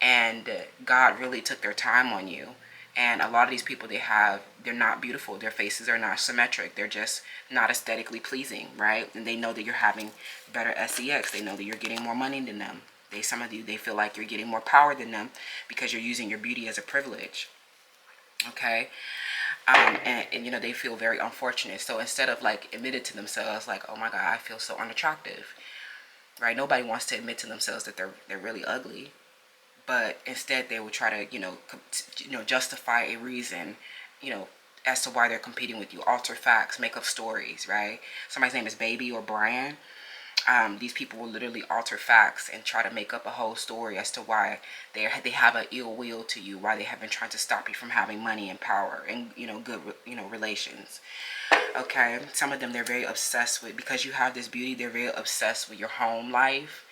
S2: and God really took their time on you. And a lot of these people, they're not beautiful. Their faces are not symmetric. They're just not aesthetically pleasing, right? And they know that you're having better sex. They know that you're getting more money than them. Some of you, they feel like you're getting more power than them because you're using your beauty as a privilege. Okay? And they feel very unfortunate. So instead of like admitting to themselves like, oh my God, I feel so unattractive, right? Nobody wants to admit to themselves that they're really ugly, but instead they will try to justify a reason, as to why they're competing with you. Alter facts, make up stories, right? Somebody's name is Baby or Brian. These people will literally alter facts and try to make up a whole story as to why they have an ill will to you, why they have been trying to stop you from having money and power and good relations. Okay, some of them, they're very obsessed with, because you have this beauty, they're very obsessed with your home life,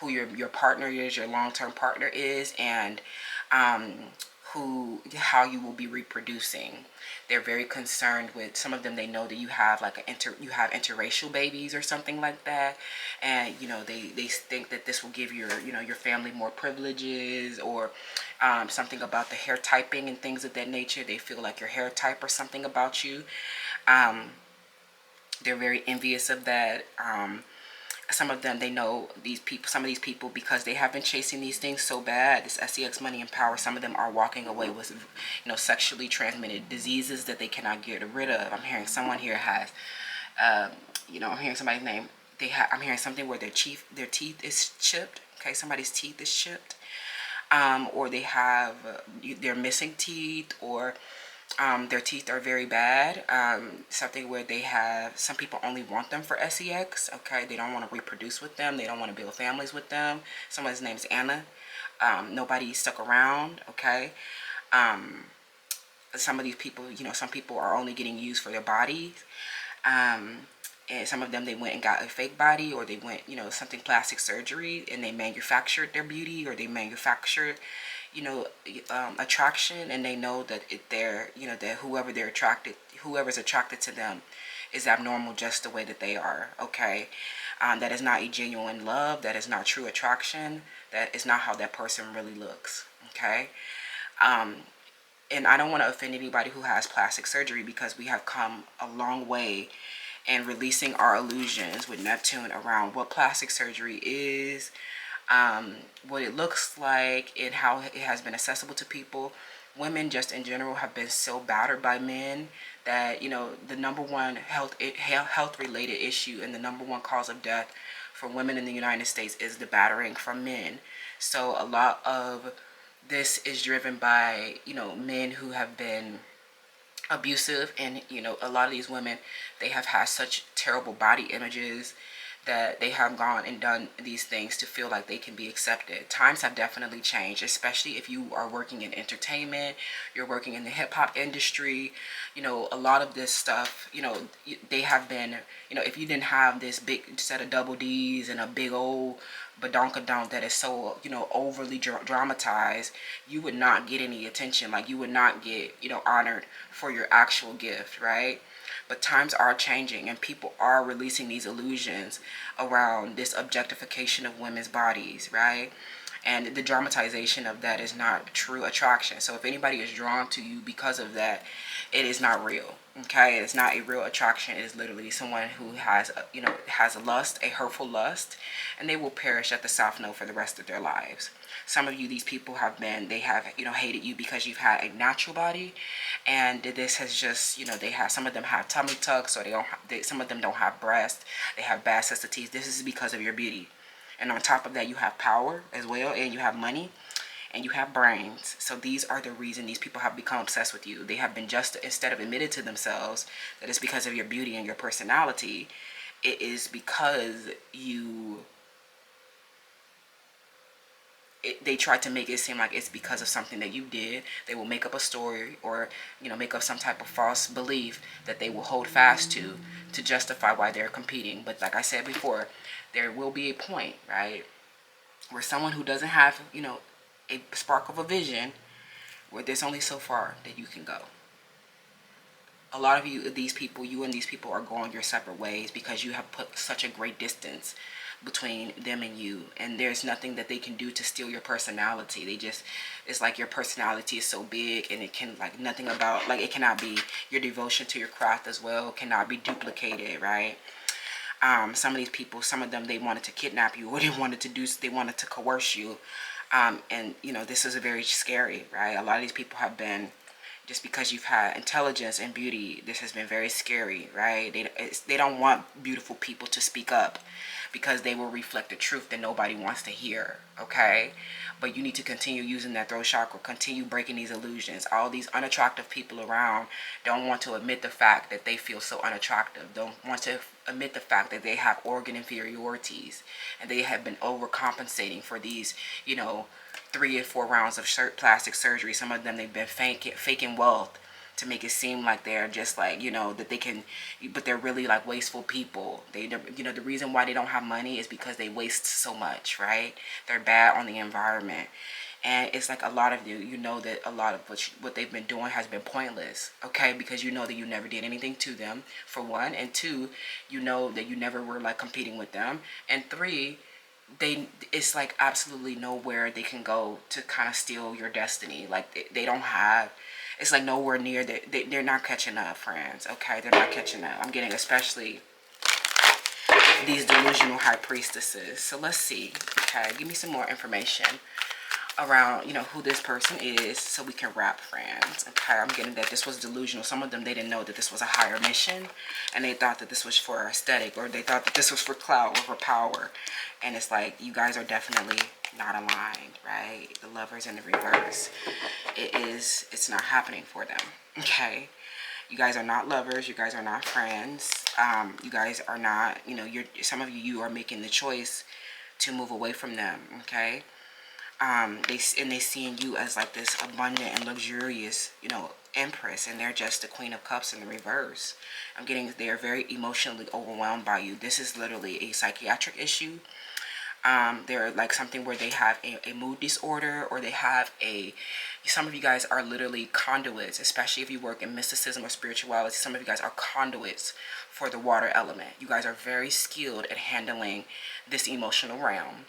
S2: who your partner is, your long-term partner is, and how you will be reproducing. They're very concerned with, some of them, they know that you have like you have interracial babies or something like that, and they think that this will give your family more privileges, or something about the hair typing and things of that nature. They feel like your hair type or something about you. They're very envious of that. Some of them, they know some of these people, because they have been chasing these things so bad, this sex, money, and power, some of them are walking away with, sexually transmitted diseases that they cannot get rid of. I'm hearing someone here has, I'm hearing somebody's name. I'm hearing something where their teeth is chipped. Okay, somebody's teeth is chipped. Or they have, they're missing teeth, or their teeth are very bad. Something where some people only want them for sex. Okay, they don't want to reproduce with them. They don't want to build families with them. Someone's name's Anna. Nobody stuck around. Okay. Some of these people, some people are only getting used for their bodies. And some of them, they went and got a fake body, or they went, something plastic surgery, and they manufactured their beauty, or they manufactured, attraction, and they know that that whoever's attracted to them is abnormal just the way that they are. Okay. That is not a genuine love. That is not true attraction. That is not how that person really looks. Okay. And I don't want to offend anybody who has plastic surgery, because we have come a long way in releasing our illusions with Neptune around what plastic surgery is, what it looks like, and how it has been accessible to people. Women just in general have been so battered by men that, the number one health related issue and the number one cause of death for women in the United States is the battering from men. So a lot of this is driven by, men who have been abusive, and a lot of these women, they have had such terrible body images that they have gone and done these things to feel like they can be accepted. Times have definitely changed, especially if you are working in entertainment, you're working in the hip-hop industry. A lot of this stuff, they have been, if you didn't have this big set of double D's and a big old badonkadonk that is so, overly dramatized, you would not get any attention. Like, you would not get, honored for your actual gift, right? But times are changing, and people are releasing these illusions around this objectification of women's bodies, right? And the dramatization of that is not true attraction. So if anybody is drawn to you because of that, it is not real. Okay, it's not a real attraction. It is literally someone who has, has a lust, a hurtful lust, and they will perish at the South Node for the rest of their lives. Some of you, these people they have, hated you because you've had a natural body, and this has just, some of them have tummy tucks, or some of them don't have breasts. They have bad sensitivities. This is because of your beauty. And on top of that, you have power as well, and you have money, and you have brains. So these are the reason these people have become obsessed with you. They have been instead of admitted to themselves that it's because of your beauty and your personality, it is because you they try to make it seem like it's because of something that you did. They will make up a story, or make up some type of false belief that they will hold fast to justify why they're competing. But like I said before, there will be a point, right, where someone who doesn't have a spark of a vision, where there's only so far that you can go. A lot of you and these people are going your separate ways because you have put such a great distance between them and you, and there's nothing that they can do to steal your personality. It's like your personality is so big, and it can, like, nothing about, like, it cannot be, your devotion to your craft as well cannot be duplicated, right? Some of these people, some of them, they wanted to kidnap you, or they wanted to coerce you, and this is very scary, right? A lot of these people have been, just because you've had intelligence and beauty, this has been very scary, right? They don't want beautiful people to speak up, because they will reflect the truth that nobody wants to hear, okay? But you need to continue using that throat chakra, continue breaking these illusions. All these unattractive people around don't want to admit the fact that they feel so unattractive, don't want to admit the fact that they have organ inferiorities, and they have been overcompensating for these, 3 or 4 rounds of plastic surgery. Some of them, they've been faking wealth to make it seem like they're just like, that they can, but they're really like wasteful people. The reason why they don't have money is because they waste so much, right? They're bad on the environment. And it's like a lot of you, that a lot of what they've been doing has been pointless, okay? Because that you never did anything to them, for one. And 2, that you never were like competing with them. And 3, it's like absolutely nowhere they can go to kind of steal your destiny. Like they don't have, it's like nowhere near that. They're not catching up, friends, okay? They're not catching up. I'm getting especially these delusional high priestesses. So let's see, okay? Give me some more information around, who this person is, so we can wrap, friends. Okay, I'm getting that this was delusional. Some of them, they didn't know that this was a higher mission, and they thought that this was for aesthetic, or they thought that this was for clout or for power. And it's like, you guys are definitely not aligned, right? The Lovers in the reverse. It's not happening for them, okay? You guys are not lovers. You guys are not friends. You guys are not, some of you are making the choice to move away from them, okay? They seeing you as like this abundant and luxurious, empress, and they're just the Queen of Cups in the reverse. I'm getting, they're very emotionally overwhelmed by you. This is literally a psychiatric issue. They're like something where they have a mood disorder, or they have some of you guys are literally conduits, especially if you work in mysticism or spirituality. Some of you guys are conduits for the water element. You guys are very skilled at handling this emotional realm.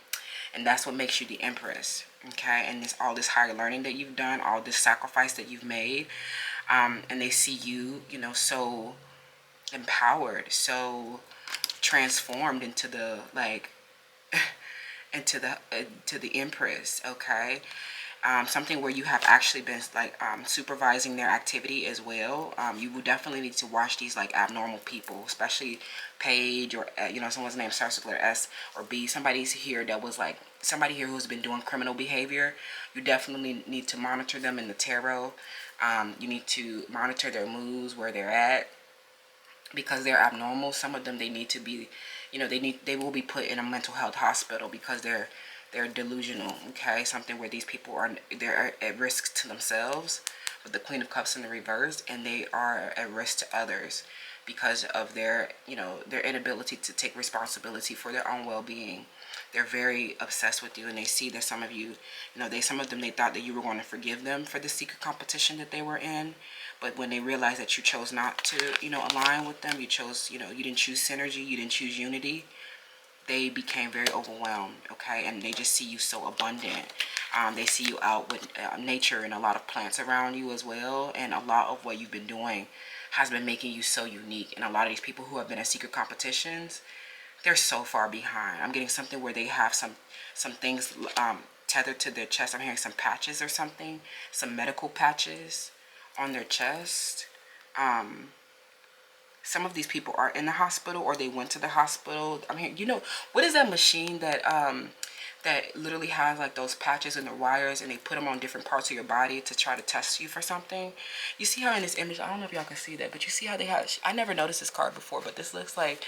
S2: And that's what makes you the empress, okay? And all this higher learning that you've done, all this sacrifice that you've made, and they see you, so empowered, so transformed into the, like, into the empress, okay? Something where you have actually been like supervising their activity as well. You will definitely need to watch these like abnormal people, especially Paige, or someone's name starts with letter S or B. Somebody's here that was like somebody here who's been doing criminal behavior. You definitely need to monitor them in the tarot. You need to monitor their moves, where they're at, because they're abnormal. Some of them, they need to be, they will be put in a mental health hospital because they're delusional, okay? Something where these people they're at risk to themselves with the Queen of Cups in the reverse, and they are at risk to others because of their inability to take responsibility for their own well-being. They're very obsessed with you, and they see that some of you, some of them, they thought that you were going to forgive them for the secret competition that they were in. But when they realized that you chose not to, align with them, you chose, you didn't choose synergy, you didn't choose unity, they became very overwhelmed, okay? And they just see you so abundant. They see you out with nature and a lot of plants around you as well. And a lot of what you've been doing has been making you so unique. And a lot of these people who have been at secret competitions, they're so far behind. I'm getting something where they have some things tethered to their chest. I'm hearing some patches or something, some medical patches on their chest. Some of these people are in the hospital, or they went to the hospital. I'm hearing, what is that machine that that literally has like those patches and the wires, and they put them on different parts of your body to try to test you for something? You see how in this image, I don't know if y'all can see that, but you see how they have, I never noticed this card before, but this looks like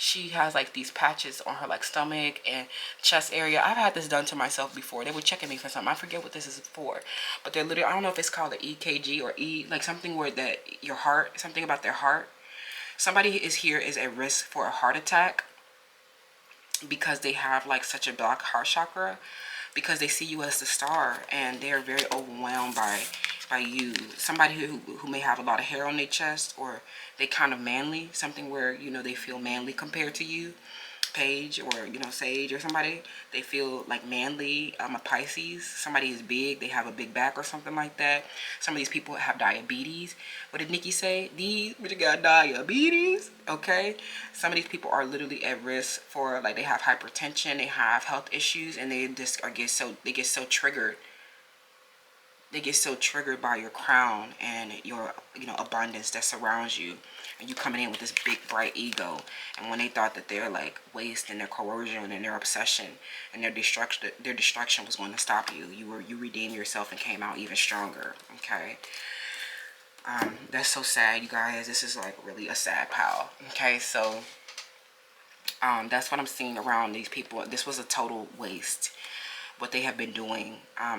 S2: she has like these patches on her like stomach and chest area. I've had this done to myself before. They were checking me for something. I forget what this is for, but they're literally, I don't know if it's called the EKG or like something where that your heart, something about their heart. Somebody is at risk for a heart attack because they have like such a blocked heart chakra, because they see you as the star and they are very overwhelmed by you. Somebody who may have a lot of hair on their chest, or they kind of manly, something where, you know, they feel manly compared to you, Paige, or, you know, Sage, or somebody, they feel like manly. A Pisces, somebody is big, they have a big back or something like that. Some of these people have diabetes. What did Nikki say? These bitch got diabetes. Okay, some of these people are literally at risk for, like, they have hypertension, they have health issues, and they just get so triggered. They get so triggered by your crown and your, you know, abundance that surrounds you, and you coming in with this big bright ego. And when they thought that their like waste and their coercion and their obsession and their destruction was going to stop you, you redeemed yourself and came out even stronger. Okay, that's so sad, you guys. This is like really a sad pile. Okay, so that's what I'm seeing around these people. This was a total waste, what they have been doing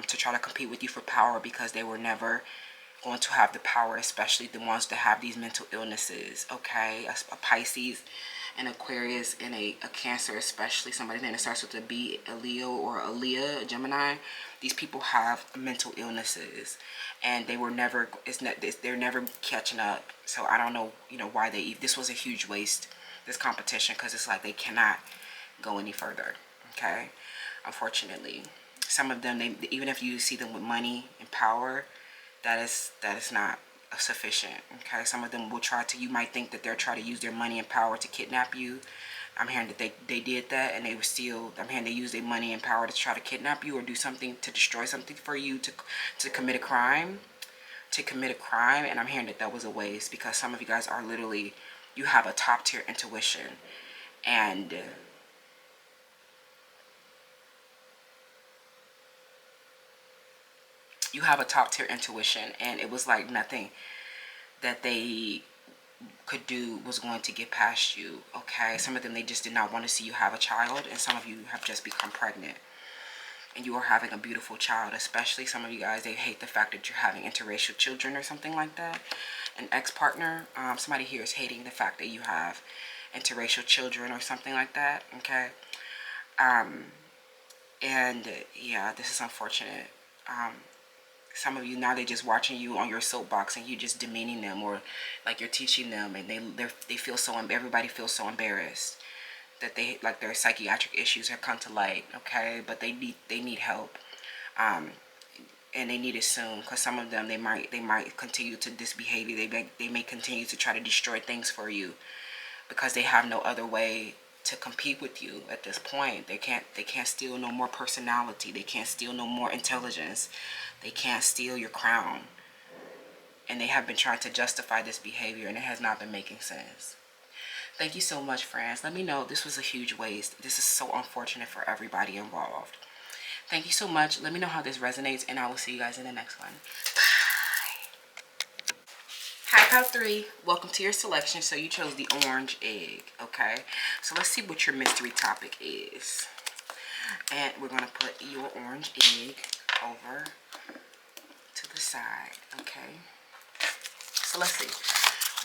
S2: to try to compete with you for power, because they were never going to have the power, especially the ones that have these mental illnesses. Okay, a Pisces, an Aquarius, and a Cancer, especially somebody that starts with a B, a Leo, or a Leah, a Gemini. These people have mental illnesses, and they were never, they're never catching up. So I don't know, you know, why this was a huge waste, this competition, because it's like they cannot go any further. Okay, unfortunately, some of them, even if you see them with money and power, that is not sufficient. Okay, some of them will try to, you might think that they're trying to use their money and power to kidnap you. I'm hearing that they did that, and they were still, I'm hearing they used their money and power to try to kidnap you or do something to destroy something for you, to commit a crime, and I'm hearing that was a waste, because some of you guys are literally, you have a top tier intuition, and you have a top tier intuition, and it was like nothing that they could do was going to get past you. Okay, some of them, they just did not want to see you have a child, and some of you have just become pregnant and you are having a beautiful child. Especially some of you guys, they hate the fact that you're having interracial children or something like that. An ex-partner, somebody here is hating the fact that you have interracial children or something like that. Okay, and yeah, this is unfortunate. Some of you now, they just watching you on your soapbox, and you just demeaning them, or like you're teaching them, and they feel so, everybody feels so embarrassed that they, like, their psychiatric issues have come to light. Okay, but they need help, and they need it soon, because some of them, they might continue to this behavior. They may continue to try to destroy things for you, because they have no other way to compete with you at this point. They can't steal no more personality. They can't steal no more intelligence. They can't steal your crown. And they have been trying to justify this behavior, and it has not been making sense. Thank you so much, friends. Let me know. This was a huge waste. This is so unfortunate for everybody involved. Thank you so much. Let me know how this resonates, and I will see you guys in the next one. Bye. Hi, Pile 3. Welcome to your selection. So you chose the orange egg. Okay, so let's see what your mystery topic is. And we're going to put your orange egg over to the side. Okay, so let's see.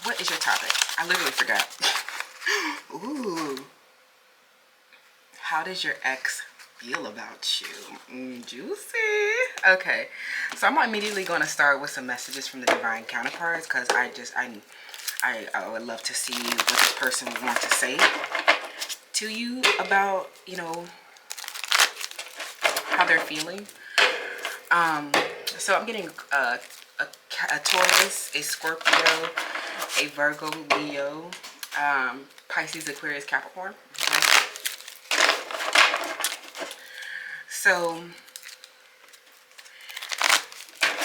S2: What is your topic? I literally forgot. Ooh. How does your ex feel about you? Juicy. Okay, so I'm immediately going to start with some messages from the divine counterparts, because I would love to see what this person would want to say to you about, you know, how they're feeling. So I'm getting a Taurus, a Scorpio, a Virgo, Leo, Pisces, Aquarius, Capricorn. Okay. So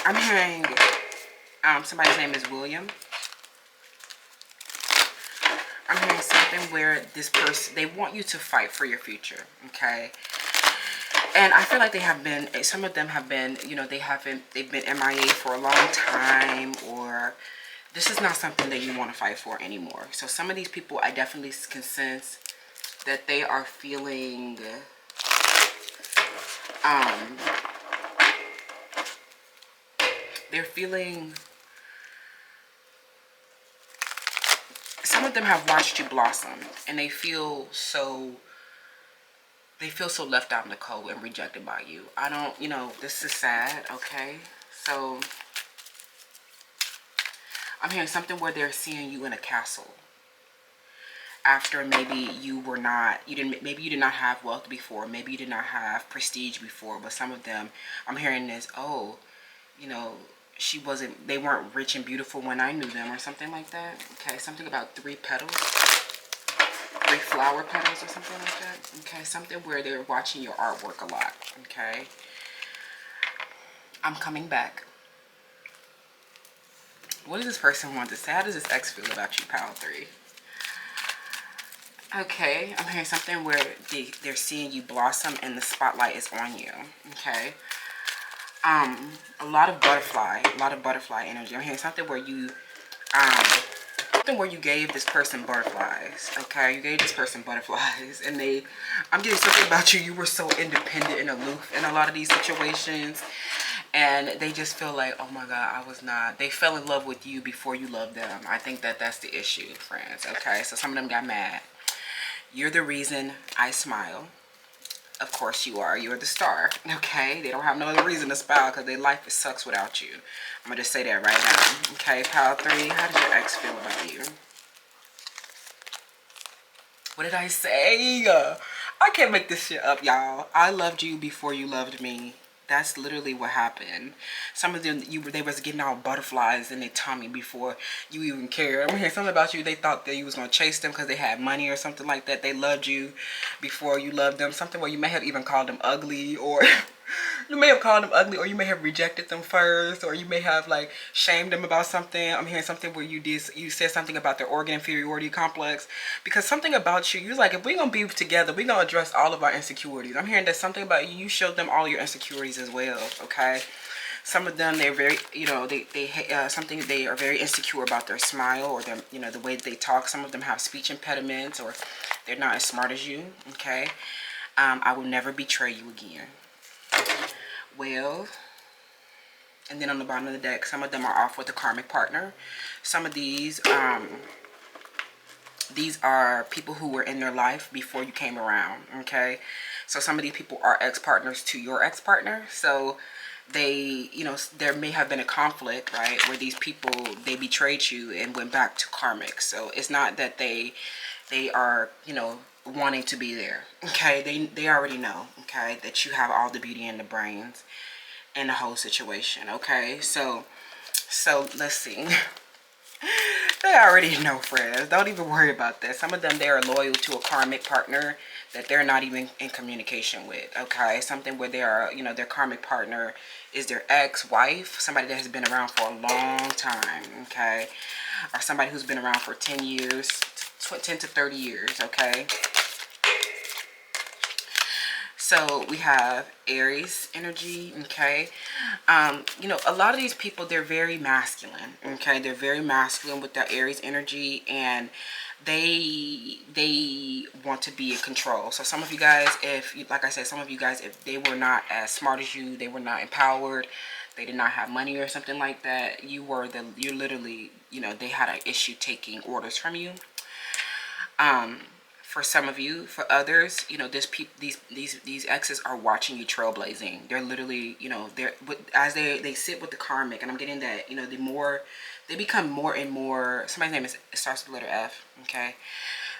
S2: I'm hearing somebody's name is William. I'm hearing something where this person, they want you to fight for your future. Okay. And I feel like they have been, some of them have been, you know, they've been MIA for a long time, or this is not something that you want to fight for anymore. So some of these people, I definitely can sense that they are feeling they're feeling, some of them have watched you blossom, and they feel so left out in the cold and rejected by you. I don't, you know, this is sad, okay? So I'm hearing something where they're seeing you in a castle. After maybe you were not, maybe you did not have wealth before, maybe you did not have prestige before, but some of them, I'm hearing this, oh, you know, they weren't rich and beautiful when I knew them, or something like that. Okay, something about 3 petals, 3 flower petals or something like that. Okay, something where they're watching your artwork a lot. Okay, I'm coming back. What does this person want to say? How does this ex feel about you, pile 3? Okay, I'm hearing something where they're seeing you blossom and the spotlight is on you. Okay. A lot of butterfly energy. I'm hearing something where you gave this person butterflies. Okay, you gave this person butterflies, and I'm getting something about you. You were so independent and aloof in a lot of these situations, and they just feel like, oh my God, I was not. They fell in love with you before you loved them. I think that's the issue, friends. Okay, so some of them got mad. You're the reason I smile. Of course you are. You're the star. Okay? They don't have no other reason to smile because their life sucks without you. I'm going to just say that right now. Okay, pile 3. How does your ex feel about you? What did I say? I can't make this shit up, y'all. I loved you before you loved me. That's literally what happened. Some of them, they was getting all butterflies in their tummy before you even cared. I'm hearing something about you. They thought that you was going to chase them because they had money or something like that. They loved you before you loved them. Something where you may have even called them ugly, or you may have called them ugly, or you may have rejected them first, or you may have like shamed them about something. I'm hearing something where you said something about their organ inferiority complex, because something about you, you're like, if we're gonna be together, we're gonna address all of our insecurities. I'm hearing that something about you, you showed them all your insecurities as well. Okay, some of them, they're very, you know, they are very insecure about their smile, or their, you know, the way that they talk. Some of them have speech impediments, or they're not as smart as you. Okay, I will never betray you again. Well, and then on the bottom of the deck, some of them are off with a karmic partner. Some of these are people who were in their life before you came around. Okay, so some of these people are ex-partners to your ex-partner. So they, you know, there may have been a conflict, right, where these people, they betrayed you and went back to karmic. So it's not that they are, you know, wanting to be there. Okay, they already know, okay, that you have all the beauty and the brains in the whole situation. Okay, so let's see. They already know, friends. Don't even worry about that. Some of them, they are loyal to a karmic partner that they're not even in communication with. Okay, something where they are, you know, their karmic partner is their ex-wife, somebody that has been around for a long time. Okay, or somebody who's been around for 10 years, 10 to 30 years. Okay, so we have Aries energy. Okay, you know, a lot of these people, they're very masculine. Okay, they're very masculine with that Aries energy, and they want to be in control. So some of you guys, like I said, some of you guys, if they were not as smart as you, they were not empowered, they did not have money or something like that, you're literally, you know, they had an issue taking orders from you. For some of you, for others, you know, these exes are watching you trailblazing. They're literally, you know, as they sit with the karmic, and I'm getting that, you know, the more they become more and more, somebody's name starts with the letter F. Okay,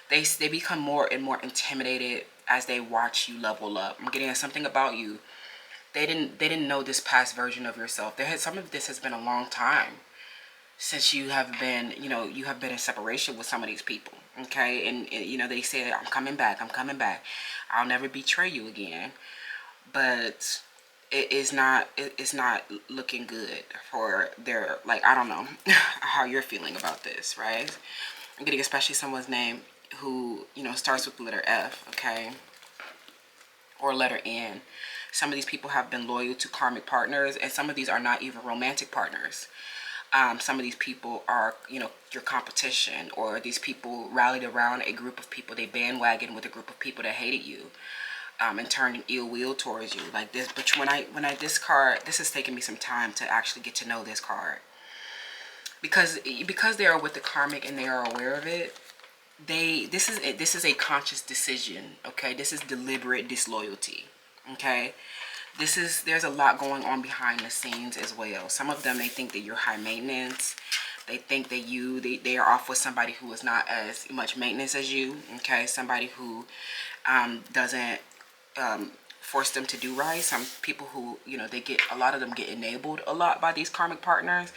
S2: they become more and more intimidated as they watch you level up. I'm getting something about you. They didn't know this past version of yourself. Some of this has been a long time since you have been, you know, you have been in separation with some of these people. Okay, and you know, they say, I'm coming back, I'll never betray you again. But it's not looking good for their, like, I don't know how you're feeling about this, right? I'm getting especially someone's name who, you know, starts with the letter F. Okay, or letter N. Some of these people have been loyal to karmic partners, and some of these are not even romantic partners. Some of these people are, your competition, or these people rallied around a group of people. They bandwagon with a group of people that hated you, and turned an ill will towards you, like this. But this card, this has taken me some time to actually get to know this card, because they are with the karmic and they are aware of it. This is a conscious decision. Okay, this is deliberate disloyalty. Okay, there's a lot going on behind the scenes as well. Some of them, they think that you're high maintenance. They think that they are off with somebody who is not as much maintenance as you. Okay, somebody who doesn't force them to do right. Some people who, a lot of them get enabled a lot by these karmic partners,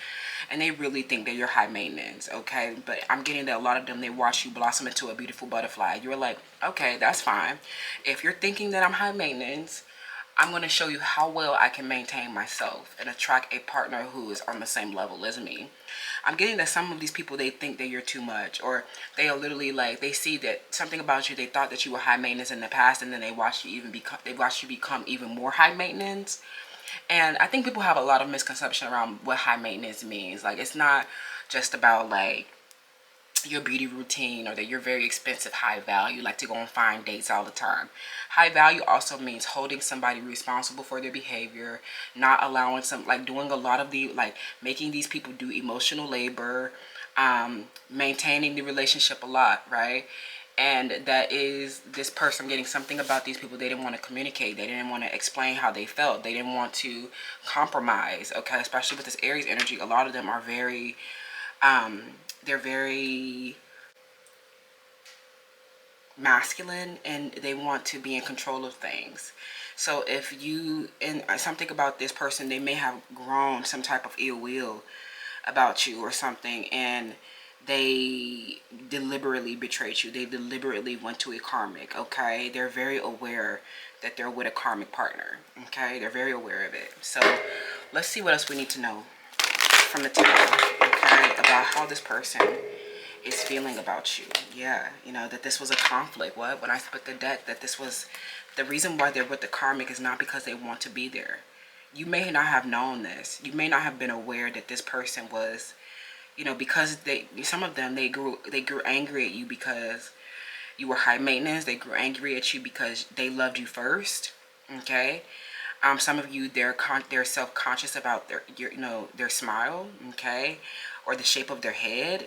S2: and they really think that you're high maintenance. Okay, but I'm getting that a lot of them, they watch you blossom into a beautiful butterfly. You're like, okay, that's fine. If you're thinking that I'm high maintenance, I'm going to show you how well I can maintain myself and attract a partner who is on the same level as me. I'm getting that some of these people, they think that you're too much, or they are literally like, they see that something about you, they thought that you were high maintenance in the past, and then they watch you become even more high maintenance. And I think people have a lot of misconception around what high maintenance means. Like, it's not just about like your beauty routine, or that you're very expensive, high value, like to go on fine dates all the time. High value also means holding somebody responsible for their behavior, not allowing doing a lot of making these people do emotional labor, maintaining the relationship a lot, right? And that is this person getting something about these people. They didn't want to communicate. They didn't want to explain how they felt. They didn't want to compromise. Okay, especially with this Aries energy, a lot of them are very they're very masculine, and they want to be in control of things. So if you, and something about this person, they may have grown some type of ill will about you or something, and they deliberately betrayed you. They deliberately went to a karmic. Okay, they're very aware that they're with a karmic partner. Okay, they're very aware of it. So let's see what else we need to know from the tarot, okay, about how this person is feeling about you. Yeah, that this was a conflict. When I split the deck, that this was the reason why they're with the karmic is not because they want to be there. You may not have known this. You may not have been aware that this person was, because some of them, they grew angry at you because you were high maintenance. They grew angry at you because they loved you first. Okay. Some of you, they're self-conscious about their smile, okay, or the shape of their head,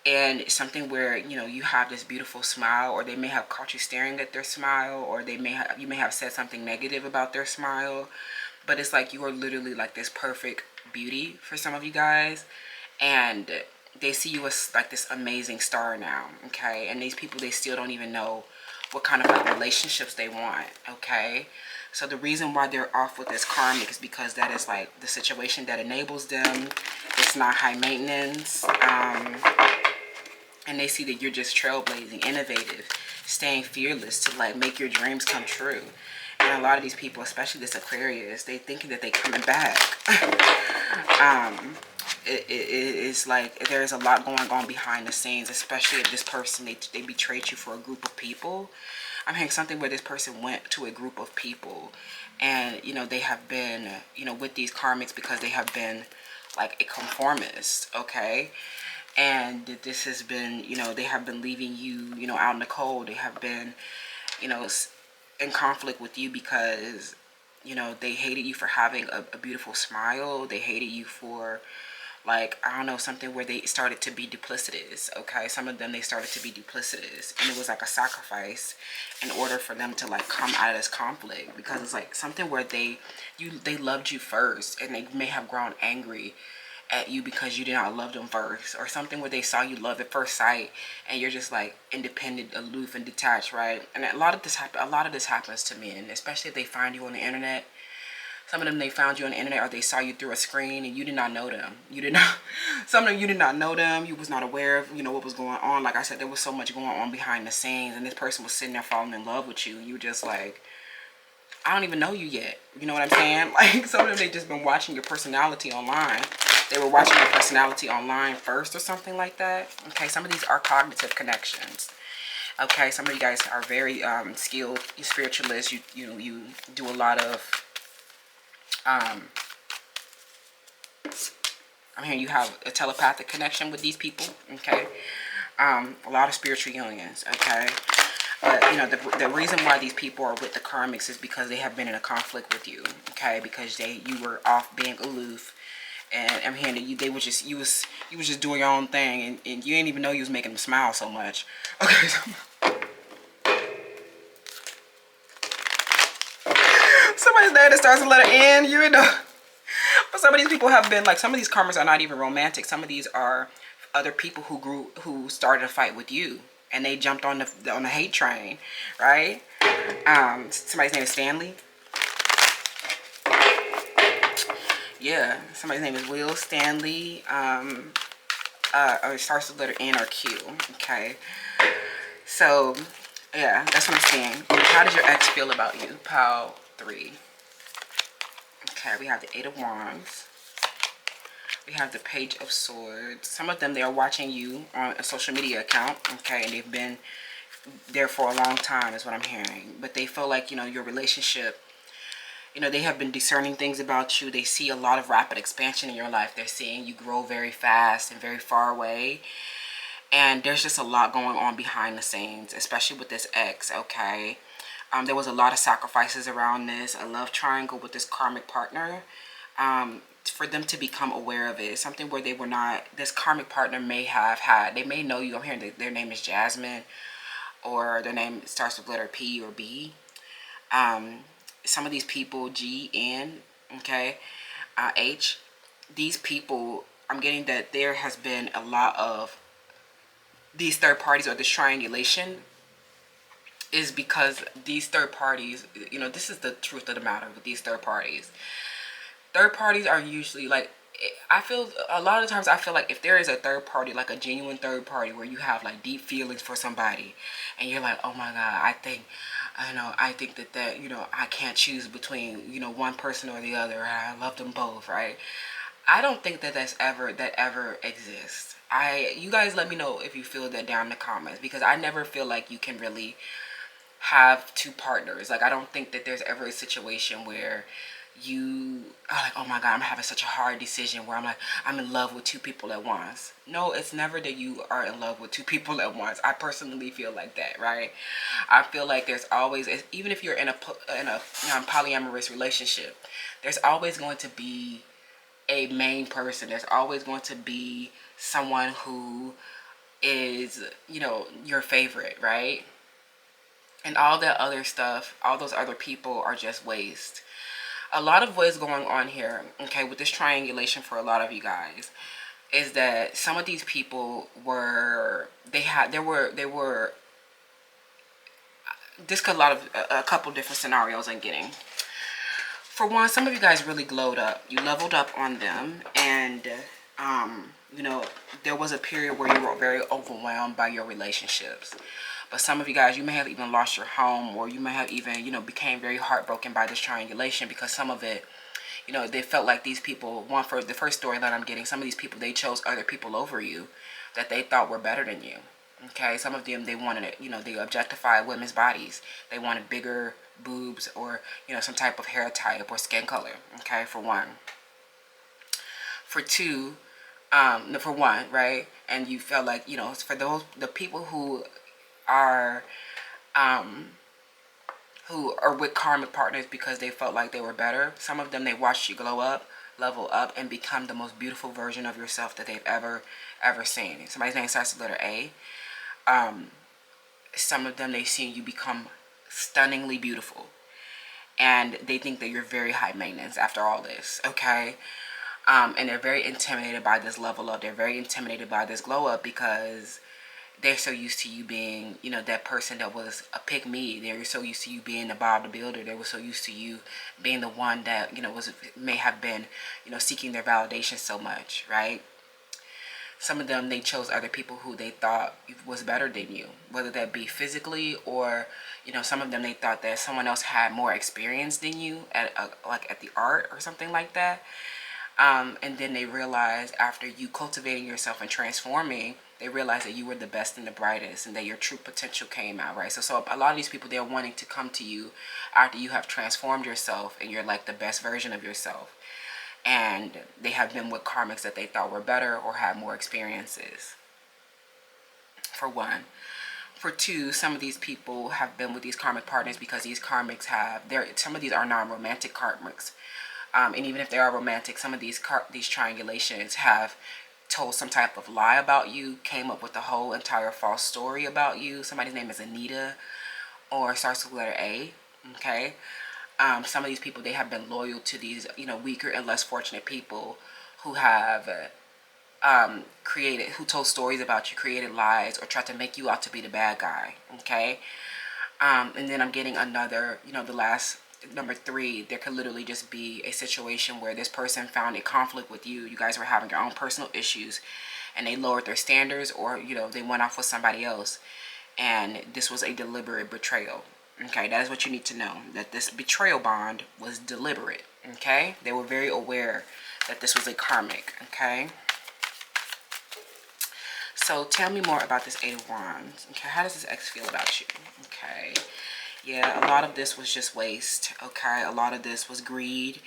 S2: and something where you have this beautiful smile, or they may have caught you staring at their smile, or you may have said something negative about their smile, but it's like you are literally like this perfect beauty for some of you guys, and they see you as like this amazing star now, okay, and these people, they still don't even know what kind of relationships they want, okay. So the reason why they're off with this karmic is because that is like the situation that enables them. It's not high maintenance. And they see that you're just trailblazing, innovative, staying fearless to like make your dreams come true. And a lot of these people, especially this Aquarius, they thinking that they coming back. It's like there's a lot going on behind the scenes, especially if this person, they betrayed you for a group of people. I'm hearing something where this person went to a group of people, and they have been with these karmics because they have been like a conformist, okay, and this has been they have been leaving you out in the cold. They have been in conflict with you because they hated you for having a beautiful smile. They hated you for, like, I don't know, something where they started to be duplicitous, okay? Some of them, they started to be duplicitous, and it was like a sacrifice in order for them to like come out of this conflict, because it's like something where they loved you first, and they may have grown angry at you because you did not love them first, or something where they saw you love at first sight, and you're just like independent, aloof, and detached, right? And a lot of this happens to men, especially if they find you on the internet. Some of them, they found you on the internet, or they saw you through a screen and you did not know them. Some of them, you did not know them. You was not aware of, what was going on. Like I said, there was so much going on behind the scenes, and this person was sitting there falling in love with you. You were just like, I don't even know you yet. You know what I'm saying? Like, some of them, they just been watching your personality online. They were watching your personality online first or something like that. Okay, some of these are cognitive connections. Okay, some of you guys are very skilled, you spiritualists. You do a lot of I'm hearing you have a telepathic connection with these people, okay? A lot of spiritual unions, okay? But, you know, the reason why these people are with the karmics is because they have been in a conflict with you, okay? Because you were off being aloof, and I'm hearing that you was just doing your own thing, and you didn't even know you was making them smile so much, okay? Somebody's name that starts with letter N, you know. But some of these people have been like, some of these karmas are not even romantic. Some of these are other people who started a fight with you, and they jumped on the hate train, right? Somebody's name is Stanley. Yeah, somebody's name is Will Stanley. Or it starts with letter N or Q. Okay, so yeah, that's what I'm saying. How does your ex feel about you? Pile 3. Okay, we have the 8 of Wands. We have the Page of Swords. Some of them, they are watching you on a social media account, okay, and they've been there for a long time is what I'm hearing. But they feel like, you know, your relationship, you know, they have been discerning things about you. They see a lot of rapid expansion in your life. They're seeing you grow very fast and very far away. And there's just a lot going on behind the scenes, especially with this ex, okay? There was a lot of sacrifices around this, a love triangle with this karmic partner. For them to become aware of it. It's something where they were not, this karmic partner may have had, they may know you. I'm hearing that their name is Jasmine, or their name starts with letter P or B. Some of these people, G, N, okay, H, these people, I'm getting that there has been a lot of these third parties, or this triangulation is because these third parties, you know, this is the truth of the matter with these third parties. Third parties are usually like, I feel a lot of times, I feel like if there is a third party, like a genuine third party where you have like deep feelings for somebody, and you're like, oh my God, I think that you know, I can't choose between, you know, one person or the other. I love them both, right? I don't think that that ever exists. You guys let me know if you feel that down in the comments, because I never feel like you can really have two partners. Like, I don't think that there's ever a situation where you are like, oh my God, I'm having such a hard decision, where I'm like, I'm in love with two people at once. No, it's never that you are in love with two people at once. I personally feel like that, right? I feel like there's always, even if you're in a polyamorous relationship, there's always going to be a main person. There's always going to be someone who is, you know, your favorite, right? And all that other stuff, all those other people are just waste. A lot of what is going on here, okay, with this triangulation for a lot of you guys, is that some of these people were, this could a couple different scenarios I'm getting. For one, some of you guys really glowed up. You leveled up on them, and you know, there was a period where you were very overwhelmed by your relationships. But some of you guys, you may have even lost your home, or you may have even, you know, became very heartbroken by this triangulation, because some of it, you know, they felt like these people, for the first story that I'm getting, some of these people, they chose other people over you that they thought were better than you. Okay, some of them, they wanted it, you know, they objectified women's bodies. They wanted bigger boobs, or, you know, some type of hair type or skin color. Okay, for one. For two, for one, right? And you felt like, you know, for the people who are with karmic partners because they felt like they were better. Some of them, they watched you glow up, level up, and become the most beautiful version of yourself that they've ever seen. Somebody's name starts with letter A. Some of them, they've seen you become stunningly beautiful, and they think that you're very high maintenance after all this, okay? And they're very intimidated by this level up. They're very intimidated by this glow up, because they're so used to you being, you know, that person that was a pick me. They were so used to you being the Bob the Builder. They were so used to you being the one that, you know, may have been, you know, seeking their validation so much, right? Some of them, they chose other people who they thought was better than you, whether that be physically, or, you know, some of them, they thought that someone else had more experience than you at the art or something like that. And then they realized, after you cultivating yourself and transforming, they realized that you were the best and the brightest, and that your true potential came out, right? So a lot of these people, they're wanting to come to you after you have transformed yourself and you're like the best version of yourself. and they have been with karmics that they thought were better or had more experiences, for one. For two, some of these people have been with these karmic partners because these karmics have, some of these are non-romantic karmics. And even if they are romantic, some of these triangulations have told some type of lie about you, came up with a whole entire false story about you. Somebody's name is Anita or starts with the letter A, okay? Some of these people, they have been loyal to these, weaker and less fortunate people who have who told stories about you, created lies, or tried to make you out to be the bad guy, okay? And then I'm getting another, the last, number 3, there could literally just be a situation where this person found a conflict with you. You guys were having your own personal issues, and they lowered their standards, or, they went off with somebody else, and this was a deliberate betrayal, okay? That is what you need to know, that this betrayal bond was deliberate, okay? They were very aware that this was a karmic, okay? So tell me more about this 8 of Wands. Okay, how does this ex feel about you? Okay, yeah, a lot of this was just waste. Okay, a lot of this was greed.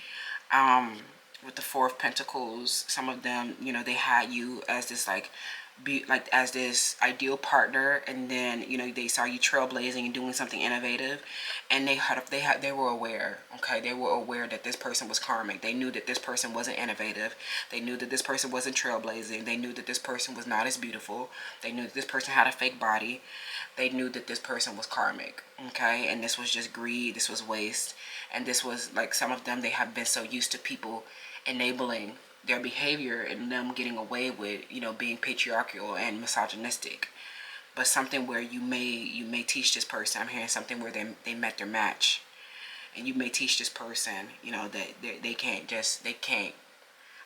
S2: With the 4 of Pentacles, some of them, they had you as this as this ideal partner, and then they saw you trailblazing and doing something innovative, and they were aware. Okay, they were aware that this person was karmic. They knew that this person wasn't innovative. They knew that this person wasn't trailblazing. They knew that this person was not as beautiful. They knew that this person had a fake body. They knew that this person was karmic. Okay, and this was just greed. This was waste, and this was like, some of them, they have been so used to people enabling their behavior and them getting away with, being patriarchal and misogynistic. But something where you may teach this person, I'm hearing something where they met their match, and you may teach this person, that they can't,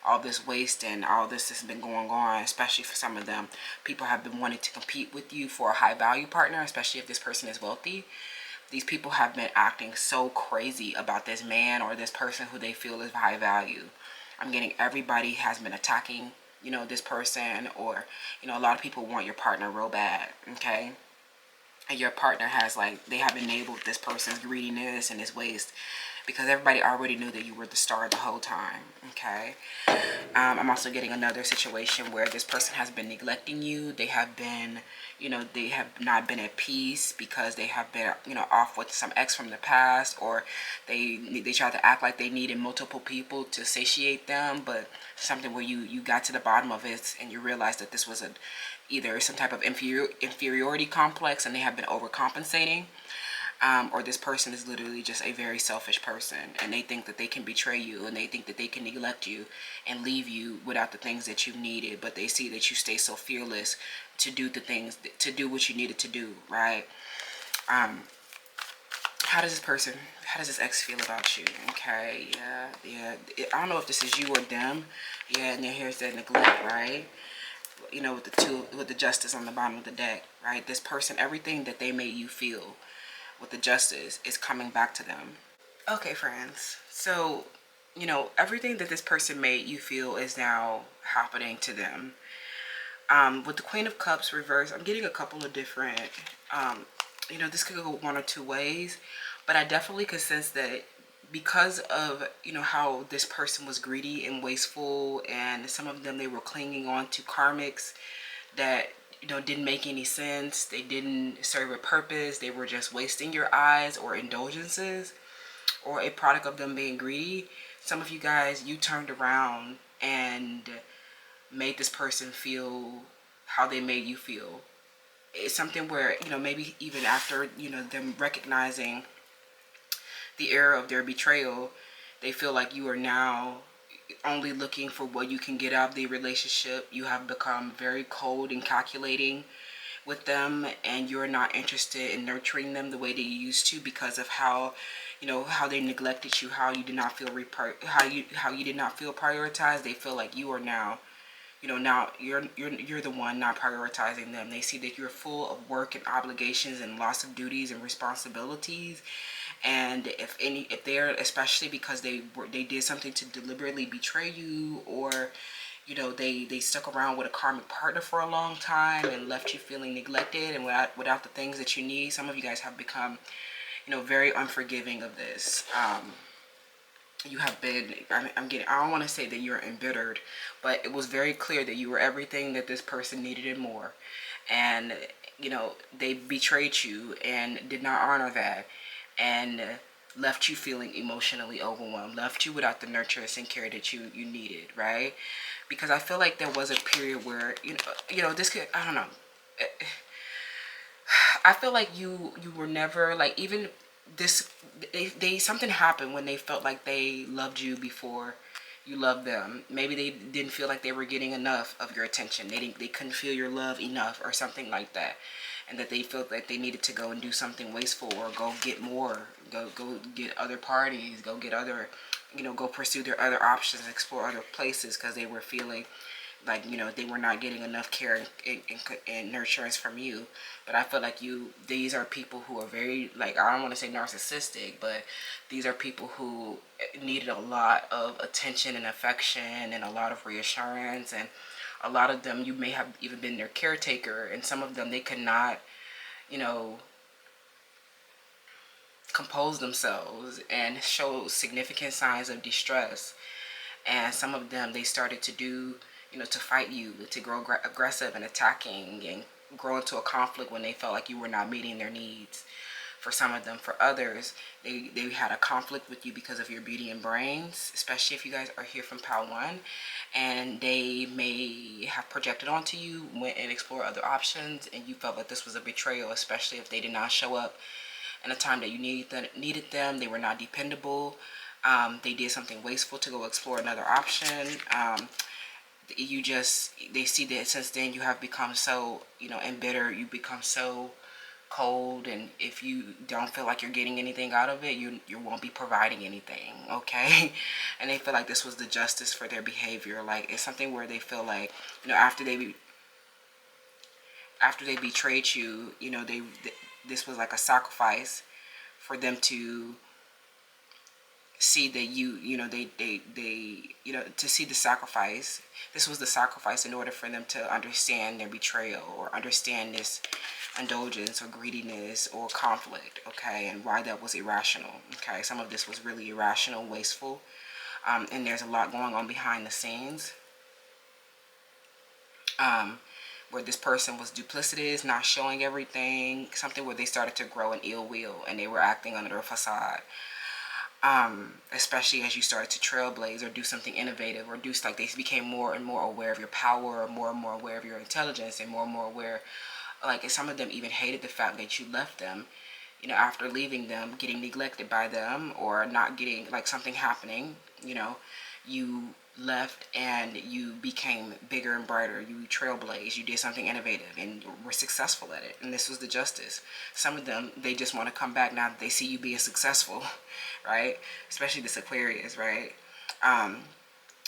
S2: all this waste and all this has been going on, especially for some of them. People have been wanting to compete with you for a high value partner, especially if this person is wealthy. These people have been acting so crazy about this man or this person who they feel is high value. I'm getting everybody has been attacking, this person, or, a lot of people want your partner real bad, okay? And your partner has, they have enabled this person's greediness and his waste, because everybody already knew that you were the star the whole time, okay? I'm also getting another situation where this person has been neglecting you. They have been, they have not been at peace because they have been, off with some ex from the past, or they tried to act like they needed multiple people to satiate them, but something where you got to the bottom of it and you realized that this was either some type of inferiority complex, and they have been overcompensating. Or this person is literally just a very selfish person, and they think that they can betray you, and they think that they can neglect you and leave you without the things that you needed, but they see that you stay so fearless to do the things, to do what you needed to do, right? How does this ex feel about you? Okay, yeah. I don't know if this is you or them. Yeah, and then here's the neglect, right? With the justice on the bottom of the deck, right? This person, everything that they made you feel with the justice is coming back to them. Okay, friends. So, everything that this person made you feel is now happening to them. With the Queen of Cups reversed, I'm getting a couple of different, this could go one or two ways, but I definitely could sense that because of, how this person was greedy and wasteful, and some of them, they were clinging on to karmics that didn't make any sense. They didn't serve a purpose. They were just wasting your eyes, or indulgences, or a product of them being greedy. Some of you guys, you turned around and made this person feel how they made you feel. It's something where, maybe even after, them recognizing the error of their betrayal, they feel like you are now only looking for what you can get out of the relationship. You have become very cold and calculating with them, and you're not interested in nurturing them the way that you used to, because of how how they neglected you, how you did not feel how you did not feel prioritized. They feel like you are now now you're the one not prioritizing them. They see that you're full of work and obligations and lots of duties and responsibilities. And if they're, especially because they did something to deliberately betray you, or they stuck around with a karmic partner for a long time and left you feeling neglected and without the things that you need. Some of you guys have become very unforgiving of this. you have been, I don't want to say that you're embittered, but it was very clear that you were everything that this person needed and more. And, you know, they betrayed you and did not honor that, and left you feeling emotionally overwhelmed, left you without the nurturance and care that you needed, right? Because I feel like there was a period where, this could, I don't know. I feel like you were never like, even this, they something happened when they felt like they loved you before you loved them. Maybe they didn't feel like they were getting enough of your attention. They couldn't feel your love enough or something like that. And that they felt like they needed to go and do something wasteful, or go get more, go get other parties, go get other, go pursue their other options, explore other places, because they were feeling like, they were not getting enough care and nurturance from you. But I feel like these are people who are very, like, I don't want to say narcissistic, but these are people who needed a lot of attention and affection and a lot of reassurance. And a lot of them, you may have even been their caretaker, and some of them, they could not, compose themselves and show significant signs of distress. And some of them, they started to do, to fight you, to grow aggressive and attacking, and grow into a conflict when they felt like you were not meeting their needs. For some of them. For others, they had a conflict with you because of your beauty and brains, especially if you guys are here from Pal 1, and they may have projected onto you, went and explored other options, and you felt that this was a betrayal, especially if they did not show up in a time that you needed them. They were not dependable. They did something wasteful to go explore another option. They see that since then you have become so, embittered, you become so cold, and if you don't feel like you're getting anything out of it, you won't be providing anything, okay? And they feel like this was the justice for their behavior. Like, it's something where they feel like, after they betrayed you, this was like a sacrifice for them to see that to see the sacrifice. This was the sacrifice in order for them to understand their betrayal, or understand this indulgence or greediness or conflict, okay, and why that was irrational, okay? Some of this was really irrational, wasteful, and there's a lot going on behind the scenes, where this person was duplicitous, not showing everything, something where they started to grow an ill will, and they were acting under a facade. Especially as you started to trailblaze or do something innovative, or do like, they became more and more aware of your power, or more and more aware of your intelligence, and more aware. Like, some of them even hated the fact that you left them, after leaving them, getting neglected by them, or not getting, like, something happening, you left and you became bigger and brighter. You trailblazed, you did something innovative, and were successful at it. And this was the justice. Some of them, they just want to come back now that they see you being successful, right? Especially this Aquarius, right?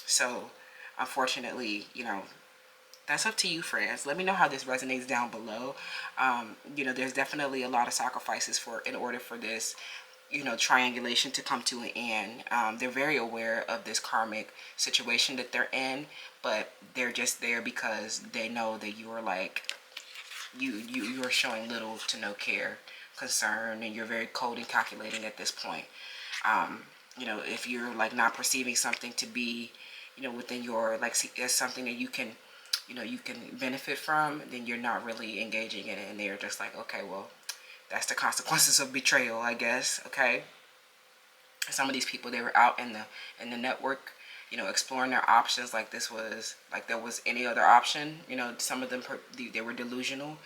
S2: So, unfortunately, that's up to you, friends. Let me know how this resonates down below. There's definitely a lot of sacrifices in order for this, triangulation to come to an end. They're very aware of this karmic situation that they're in, but they're just there because they know that you are like, you're showing little to no care, concern, and you're very cold and calculating at this point. If you're like not perceiving something to be, within your, like, as something that you can benefit from, then you're not really engaging in it, and they're just like, okay, well, that's the consequences of betrayal, I guess, okay? Some of these people, they were out in the network, exploring their options like this was, like there was any other option. Some of them, they were delusional.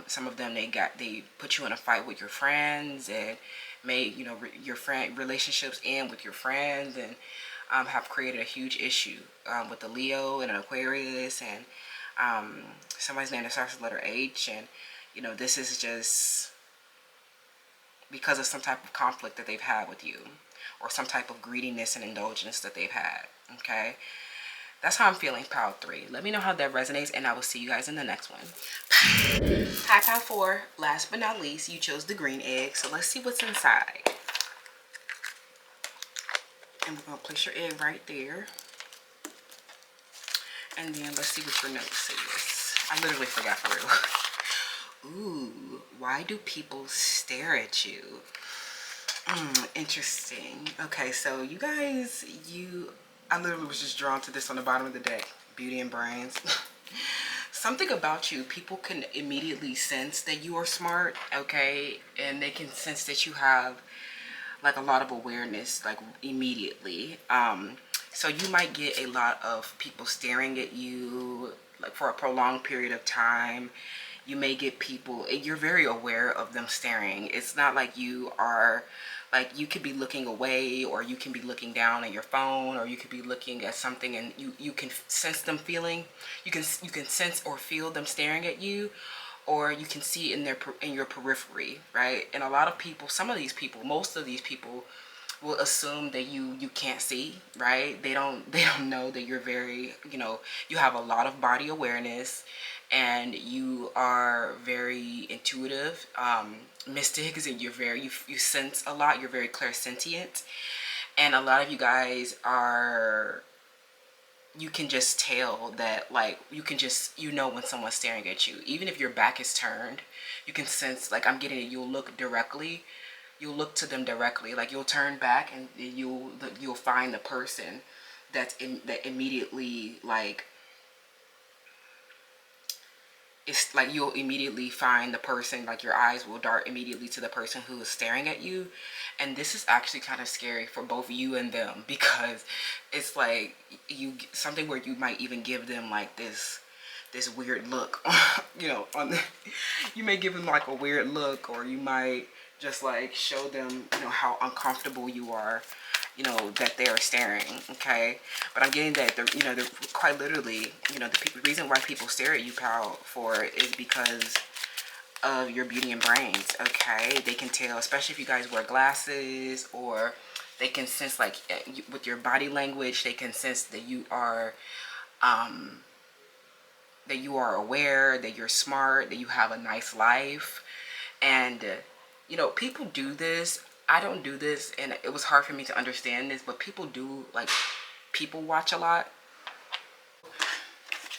S2: Some of them, they put you in a fight with your friends, and made, your friend relationships end with your friends, and have created a huge issue with the Leo and an Aquarius, and somebody's name that starts with the letter H, and this is just because of some type of conflict that they've had with you, or some type of greediness and indulgence that they've had, okay? That's how I'm feeling, Pal 3. Let me know how that resonates, and I will see you guys in the next one. Hi, Pal 4. Last but not least, you chose the green egg, so let's see what's inside. And we're going to place your egg right there. And then let's see what your note says. I literally forgot, for real. Ooh, why do people stare at you? Interesting. Okay, so you guys, I literally was just drawn to this on the bottom of the deck. Beauty and brains. Something about you, people can immediately sense that you are smart, okay? And they can sense that you have like a lot of awareness, like immediately. So you might get a lot of people staring at you like for a prolonged period of time. You may get people, you're very aware of them staring. It's not like you are, like you could be looking away, or you can be looking down at your phone, or you could be looking at something and you can sense them feeling. You can sense or feel them staring at you, or you can see in your periphery, right? And a lot of people, some of these people, most of these people will assume that you can't see, right? They don't know that you're very, you have a lot of body awareness, and you are very intuitive, mystic, is that you sense a lot. You're very clairsentient, and a lot of you guys are, you can just tell that, like, you know when someone's staring at you, even if your back is turned. You can sense, like, I'm getting it. You'll look to them directly, like you'll turn back and you'll find the person that immediately, like, it's like you'll immediately find the person, like your eyes will dart immediately to the person who is staring at you. And this is actually kind of scary for both you and them, because it's like something where you might even give them like this weird look. You may give them like a weird look, or you might just like show them, how uncomfortable you are, that they are staring. Okay, but I'm getting that they're quite literally, the reason why people stare at you, pal, is because of your beauty and brains. Okay, they can tell, especially if you guys wear glasses, or they can sense, like, with your body language, they can sense that you are aware, that you're smart, that you have a nice life. And people do this. I don't do this, and it was hard for me to understand this, but people do, like, people watch a lot.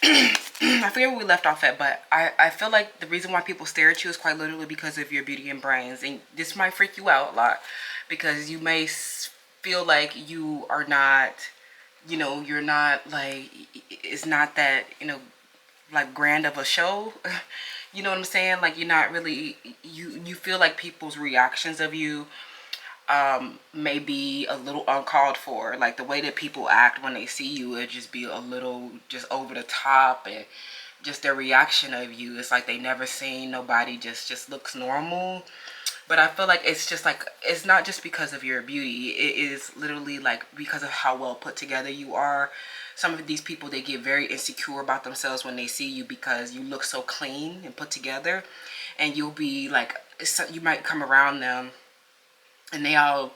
S2: I forget where we left off at, but I feel like the reason why people stare at you is quite literally because of your beauty and brains. And this might freak you out a lot, because you may feel like you are not, you're not, like, it's not that, like, grand of a show. You know what I'm saying? Like, you're not really, you feel like people's reactions of you may be a little uncalled for. Like, the way that people act when they see you, it just be a little just over the top, and just their reaction of you, it's like they never seen nobody just looks normal. But I feel like it's just like, it's not just because of your beauty. It is literally like because of how well put together you are. Some of these people, they get very insecure about themselves when they see you, because you look so clean and put together. And you'll be like, you might come around them and they all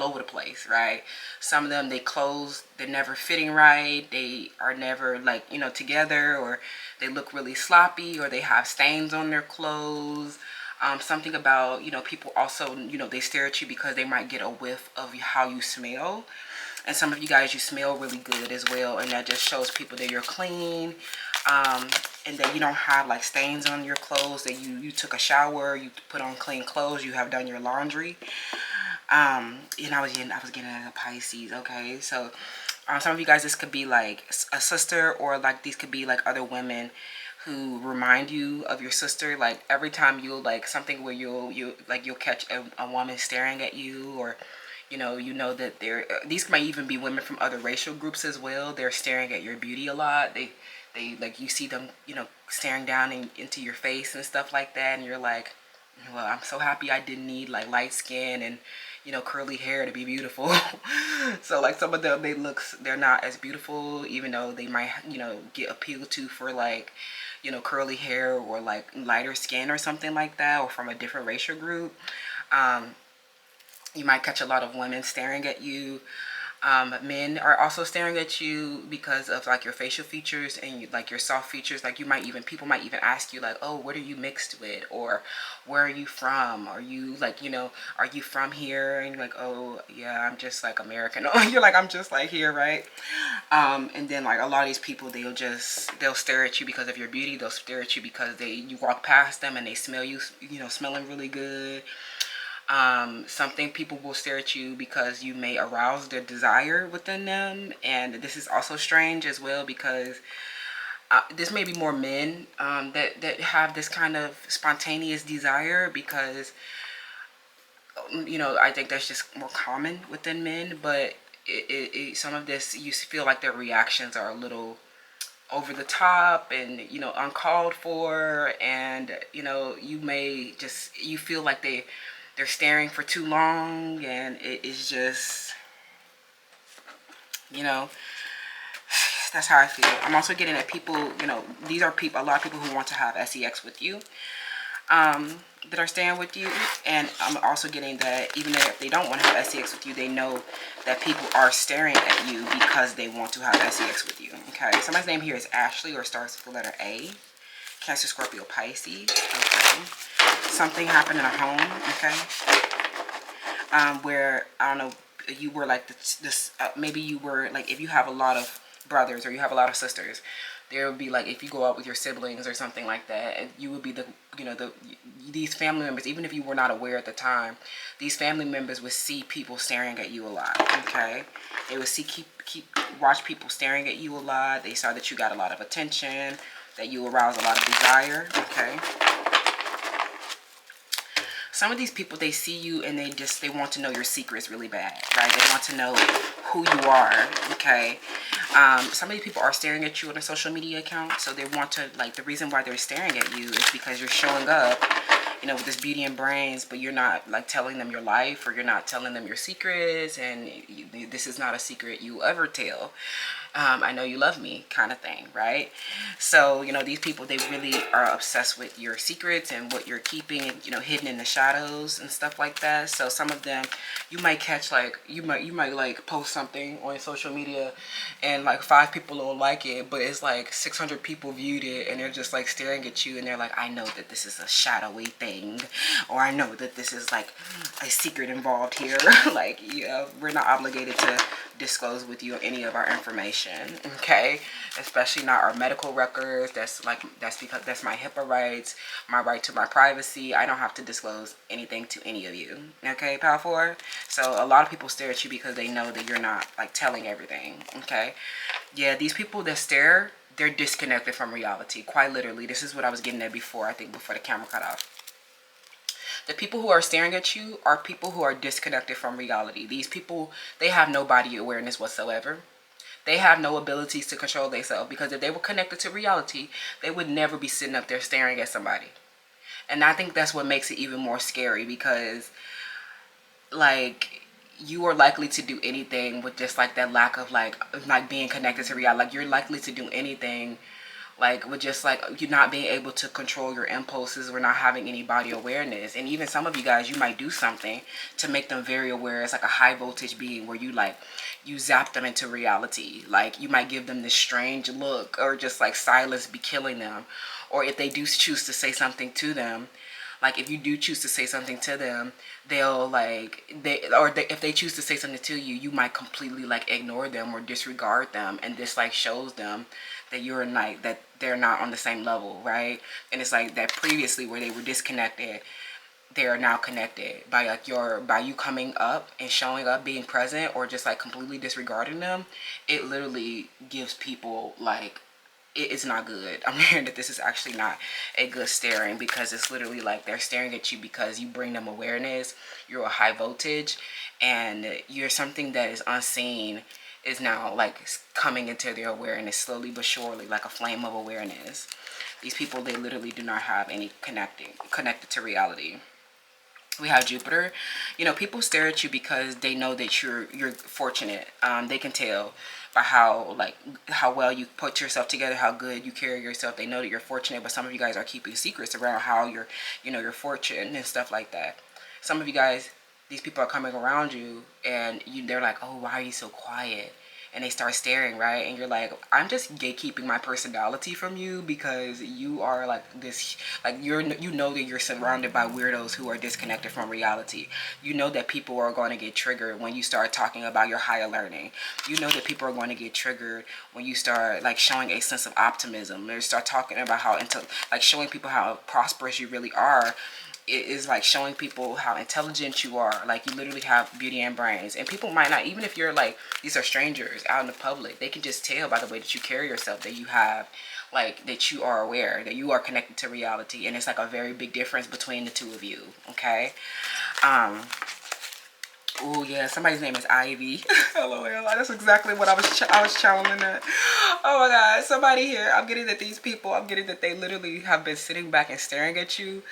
S2: over the place, right? Some of them, they're never fitting right. They are never, like, together, or they look really sloppy, or they have stains on their clothes. Something about, people also, they stare at you because they might get a whiff of how you smell. And some of you guys, you smell really good as well, and that just shows people that you're clean, and that you don't have like stains on your clothes, that you took a shower, you put on clean clothes, you have done your laundry. And I was getting a Pisces. Okay, so some of you guys, this could be like a sister, or like these could be like other women who remind you of your sister. Like, every time you'll, like, something where you'll catch a woman staring at you, or that these might even be women from other racial groups as well. They're staring at your beauty a lot. They like, you see them, staring down into your face and stuff like that, and you're like, well, I'm so happy I didn't need like light skin and curly hair to be beautiful. So, like, some of them, they're not as beautiful, even though they might get appealed to for, like, curly hair, or like lighter skin or something like that, or from a different racial group. You might catch a lot of women staring at you. Men are also staring at you because of, like, your facial features and like your soft features. Like, people might even ask you, like, oh, what are you mixed with, or where are you from? Are you, like, are you from here? And you're like, oh yeah, I'm just like American. You're like, I'm just like here, right? And then, like, a lot of these people, they'll stare at you because of your beauty. They'll stare at you because you walk past them and they smell you, smelling really good. Something people will stare at you because you may arouse their desire within them. And this is also strange as well because this may be more men that have this kind of spontaneous desire because, I think that's just more common within men. But some of this, you feel like their reactions are a little over the top and uncalled for, and you may just you feel like they're staring for too long, and it is just that's how I feel. I'm also getting that people, these are people, a lot of people who want to have sex with you, that are staying with you. And I'm also getting that even if they don't want to have sex with you, they know that people are staring at you because they want to have sex with you. Okay, somebody's name here is Ashley, or starts with the letter A. Cancer, Scorpio, Pisces. Okay, something happened in a home. Okay, where I don't know, you were like this maybe you were like, if you have a lot of brothers or you have a lot of sisters, there would be like, if you go out with your siblings or something like that, and you would be these family members, even if you were not aware at the time, these family members would see people staring at you a lot. Okay, they would see watch people staring at you a lot. They saw that you got a lot of attention, that you arouse a lot of desire. Okay, some of these people, they see you and they want to know your secrets really bad, right? They want to know who you are. Okay, some of these people are staring at you on a social media account, so they want to, like, the reason why they're staring at you is because you're showing up, with this beauty and brains, but you're not like telling them your life, or you're not telling them your secrets, and this is not a secret you ever tell. I know you love me, kind of thing, right? So these people, they really are obsessed with your secrets and what you're keeping, hidden in the shadows and stuff like that. So some of them, you might catch, like, you might like post something on social media and like 5 people don't like it, but it's like 600 people viewed it, and they're just like staring at you, and they're like, I know that this is a shadowy thing, or I know that this is like a secret involved here. Like, we're not obligated to disclose with you any of our information. Okay, especially not our medical records. That's because that's my HIPAA rights, my right to my privacy. I don't have to disclose anything to any of you. Okay, Power 4. So a lot of people stare at you because they know that you're not like telling everything. Okay, yeah, these people that stare, they're disconnected from reality, quite literally. This is what I was getting at before, I think, before the camera cut off. The people who are staring at you are people who are disconnected from reality. These people, they have no body awareness whatsoever. They have no abilities to control themselves, because if they were connected to reality, they would never be sitting up there staring at somebody. And I think that's what makes it even more scary, because like, you are likely to do anything with just like that lack of like being connected to reality. Like, you're likely to do anything like with just like you not being able to control your impulses, or not having any body awareness. And even some of you guys, you might do something to make them very aware. It's like a high voltage being where you zap them into reality. Like, you might give them this strange look, or just like silence be killing them. Or if they do choose to say something to them, like if you do choose to say something to them, they'll like if they choose to say something to you, you might completely like ignore them or disregard them, and this like shows them that you're like that they're not on the same level, right? And it's like that previously where they were disconnected, they are now connected by like by you coming up and showing up, being present, or just like completely disregarding them. It literally gives people like, it's not good. I'm hearing that this is actually not a good staring, because it's literally like they're staring at you because you bring them awareness. You're a high voltage, and you're something that is unseen is now like coming into their awareness slowly but surely, like a flame of awareness. These people, they literally do not have any connected to reality. We have Jupiter. People stare at you because they know that you're fortunate. They can tell by how well you put yourself together, how good you carry yourself. They know that you're fortunate, but some of you guys are keeping secrets around how you're, your fortune and stuff like that. Some of you guys, these people are coming around you, and they're like, oh, why are you so quiet? And they start staring, right? And you're like, I'm just gatekeeping my personality from you, because you are like this, like you know that you're surrounded by weirdos who are disconnected from reality. You know that people are going to get triggered when you start talking about your higher learning. You know that people are going to get triggered when you start like showing a sense of optimism, or start talking about how showing people how prosperous you really are. it is like showing people how intelligent you are. Like you literally have beauty and brains, and people might not, even if you're like, these are strangers out in the public, they can just tell by the way that you carry yourself that you have, like, that you are aware, that you are connected to reality. And it's like a very big difference between the two of you. Okay. Oh yeah, somebody's name is Ivy. LOL. That's exactly what I was channeling that. Oh my god, somebody here. I'm getting that these people, I'm getting that they literally have been sitting back and staring at you,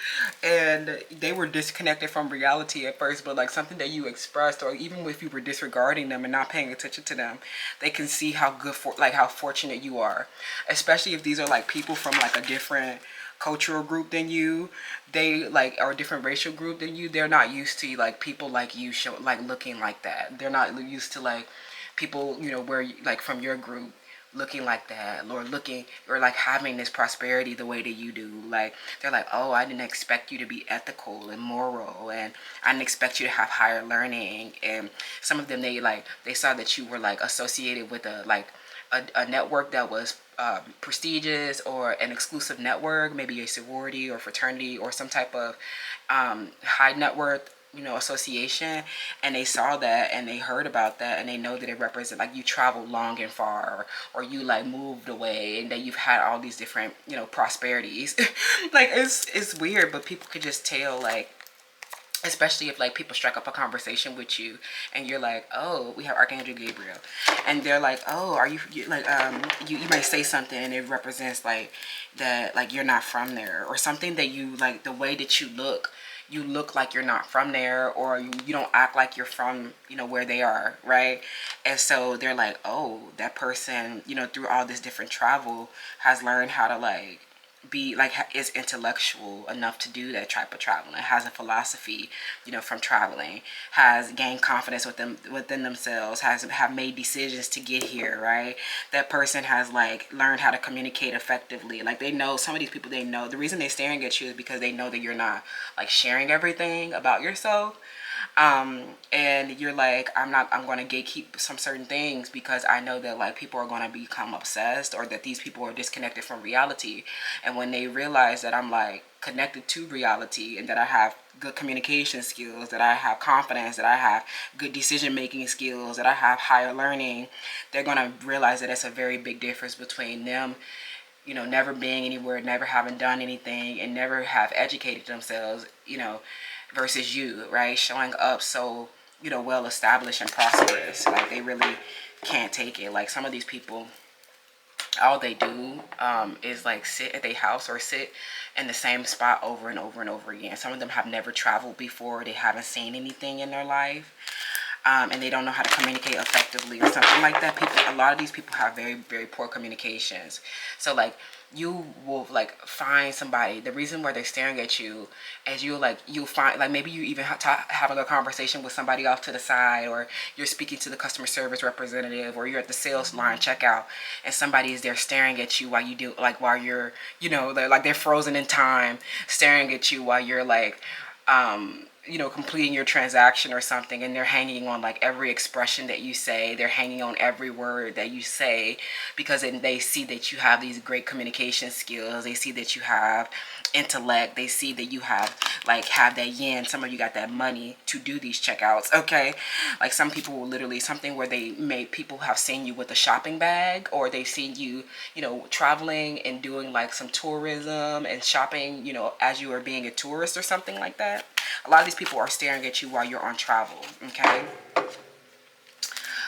S2: and they were disconnected from reality at first, but like something that you expressed, or even if you were disregarding them and not paying attention to them, they can see how good for, like, how fortunate you are. Especially if these are like people from like a different cultural group than you, they like are a different racial group than you. They're not used to like people like you show, like, looking like that. They're not used to like people, you know, where like from your group looking like that, or looking, or like having this prosperity the way that you do. Like they're like, oh, I didn't expect you to be ethical and moral, and I didn't expect you to have higher learning. And some of them, they saw that you were like associated with a network that was prestigious, or an exclusive network, maybe a sorority or fraternity or some type of high net worth, you know, association. And they saw that and they heard about that, and they know that it represents like you traveled long and far, or you like moved away, and that you've had all these different, you know, prosperities. Like it's weird, but people could just tell, like, especially if like people strike up a conversation with you and you're like, oh, we have Archangel Gabriel, and they're like, oh, are you like, you might say something and it represents like that, like you're not from there, or something that you like, the way that you look like you're not from there, or you don't act like you're from, you know, where they are, right? And so they're like, oh, that person, you know, through all this different travel has learned how to like be like, is intellectual enough to do that type of traveling, has a philosophy, you know, from traveling, has gained confidence within themselves, have made decisions to get here, right? That person has like learned how to communicate effectively. Like they know, some of these people, they know the reason they're staring at you is because they know that you're not like sharing everything about yourself. And you're like, I'm going to gatekeep some certain things because I know that like people are going to become obsessed, or that these people are disconnected from reality. And when they realize that I'm like connected to reality, and that I have good communication skills, that I have confidence, that I have good decision making skills, that I have higher learning, they're going to realize that it's a very big difference between them, you know, never being anywhere, never having done anything, and never have educated themselves, you know, versus you, right? Showing up so, you know, well established and prosperous. Like they really can't take it. Like some of these people, all they do is like sit at their house or sit in the same spot over and over and over again. Some of them have never traveled before. They haven't seen anything in their life. And they don't know how to communicate effectively or something like that. A lot of these people have very, very poor communications. So like you will like find somebody, the reason why they're staring at you is you'll find like, maybe you even having a conversation with somebody off to the side, or you're speaking to the customer service representative, or you're at the sales line checkout, and somebody is there staring at you while you do, like while you're, you know, they're frozen in time, staring at you while you're like you know, completing your transaction or something, and they're hanging on like every expression that you say. They're hanging on every word that you say, because then they see that you have these great communication skills. They see that you have intellect. They see that you have that yin. Some of you got that money to do these checkouts. Okay, like some people will literally, something where people have seen you with a shopping bag, or they've seen you, you know, traveling and doing like some tourism and shopping, you know, as you are being a tourist or something like that. A lot of these people are staring at you while you're on travel. Okay,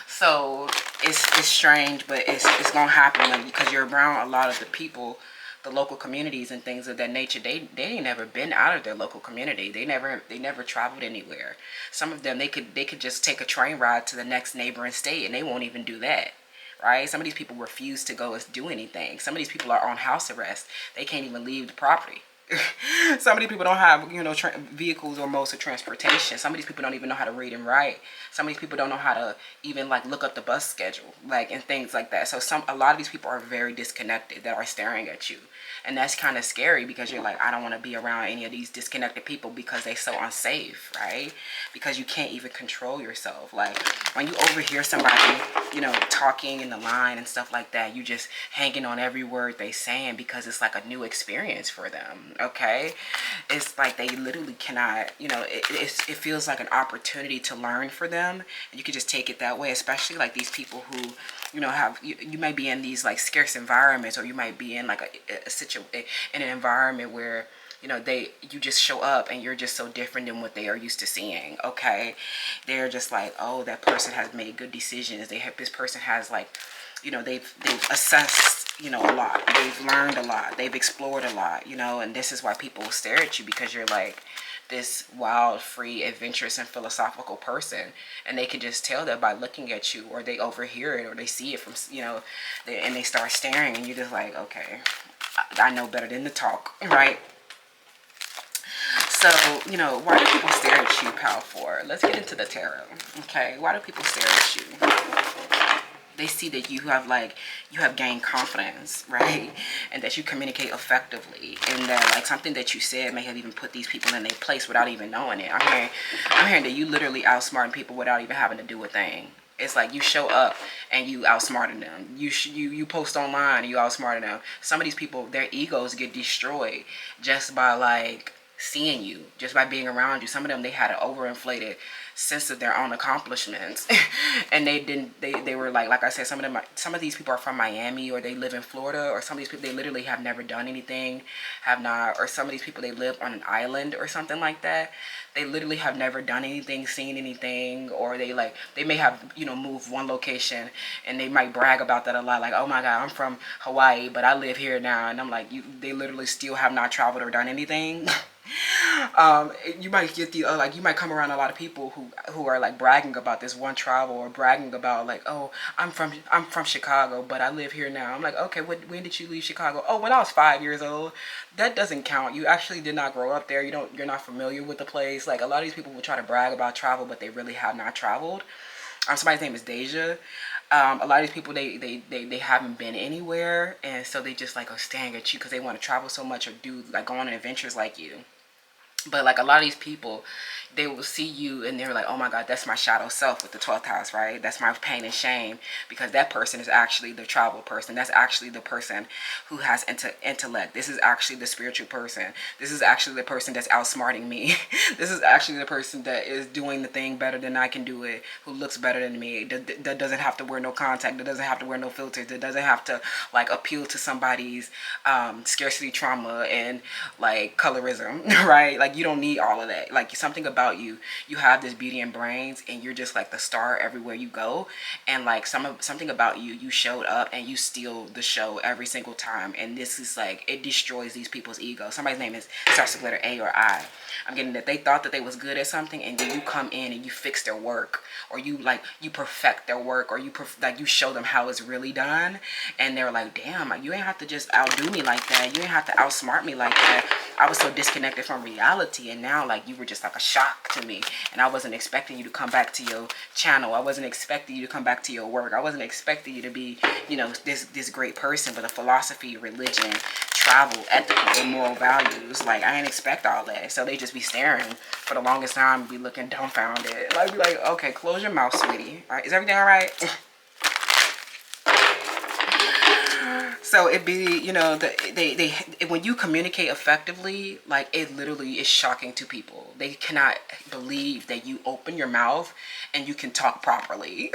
S2: so it's strange, but it's gonna happen because you're around a lot of the people, the local communities and things of that nature. They ain't never been out of their local community. They never traveled anywhere. Some of them, they could just take a train ride to the next neighboring state, and they won't even do that. Right? Some of these people refuse to go and do anything. Some of these people are on house arrest. They can't even leave the property. Some of these people don't have, you know, vehicles or modes of transportation. Some of these people don't even know how to read and write. Some of these people don't know how to even like look up the bus schedule, like, and things like that. So a lot of these people are very disconnected, that are staring at you. And that's kind of scary, because you're like, I don't want to be around any of these disconnected people, because they're so unsafe, right? Because you can't even control yourself. Like when you overhear somebody, you know, talking in the line and stuff like that, you just hanging on every word they saying, because it's like a new experience for them. okay? It's like they literally cannot, you know, it feels like an opportunity to learn for them. And you can just take it that way, especially like these people who, you know, have, you might be in these like scarce environments, or you might be in like in an environment where, you know, you just show up and you're just so different than what they are used to seeing, okay? They're just like, oh, that person has made good decisions. This person has like, you know, they've assessed, you know, a lot. They've learned a lot. They've explored a lot, you know, and this is why people stare at you, because you're like this wild, free, adventurous, and philosophical person. And they can just tell that by looking at you, or they overhear it, or they see it from, you know, and they start staring, and you're just like, okay, I know better than to talk, right? So, you know, why do people stare at you, pal, for? Let's get into the tarot, okay? Why do people stare at you? They see that you have gained confidence, right? And that you communicate effectively, and that like something that you said may have even put these people in their place without even knowing it. I'm hearing that you literally outsmarting people without even having to do a thing. It's like you show up and you outsmarting them. You post online and you outsmarting them. Some of these people, their egos get destroyed just by like seeing you, just by being around you. Some of them, they had an overinflated sense of their own accomplishments and they were like I said, some of these people are from Miami, or they live in Florida, or some of these people, they literally have never done anything, or some of these people, they live on an island or something like that. They literally have never done anything, seen anything, or they may have, you know, moved one location, and they might brag about that a lot, like, oh my god, I'm from Hawaii, but I live here now. And I'm like, they literally still have not traveled or done anything. You might get the like, you might come around a lot of people who are like bragging about this one travel, or bragging about like, oh, I'm from Chicago, but I live here now. I'm like, okay, when did you leave Chicago? Oh, when I was 5 years old. That doesn't count. You actually did not grow up there. You're not familiar with the place. Like, a lot of these people will try to brag about travel, but they really have not traveled. Somebody's name is Deja. A lot of these people, they haven't been anywhere, and so they just like are staring at you because they want to travel so much, or do like go on adventures like you. But like a lot of these people, they will see you and they're like, oh my god, that's my shadow self with the 12th house, right? That's my pain and shame, because that person is actually the travel person. That's actually the person who has intellect. This is actually the spiritual person. This is actually the person that's outsmarting me. This is actually the person that is doing the thing better than I can do it, who looks better than me, that doesn't have to wear no contact, that doesn't have to wear no filters, that doesn't have to like appeal to somebody's scarcity trauma and like colorism, right? Like, you don't need all of that. Like, something about you have this beauty and brains, and you're just like the star everywhere you go. And like something about you showed up and you steal the show every single time. And this is like, it destroys these people's ego. Somebody's name starts with letter A or I. I'm getting that they thought that they was good at something, and then you come in and you fix their work, or you perfect their work, or you show them how it's really done. And they're like, damn, you ain't have to just outdo me like that. You ain't have to outsmart me like that. I was so disconnected from reality, and now like you were just like a shock to me, and I wasn't expecting you to come back to your channel. I wasn't expecting you to come back to your work. I wasn't expecting you to be, you know, this great person with a philosophy, religion, travel, ethical, and moral values. Like, I didn't expect all that. So they just be staring for the longest time, be looking dumbfounded. Like, be like, okay, close your mouth, sweetie. All right, is everything all right? So it be, you know, they when you communicate effectively, like, it literally is shocking to people. They cannot believe that you open your mouth and you can talk properly.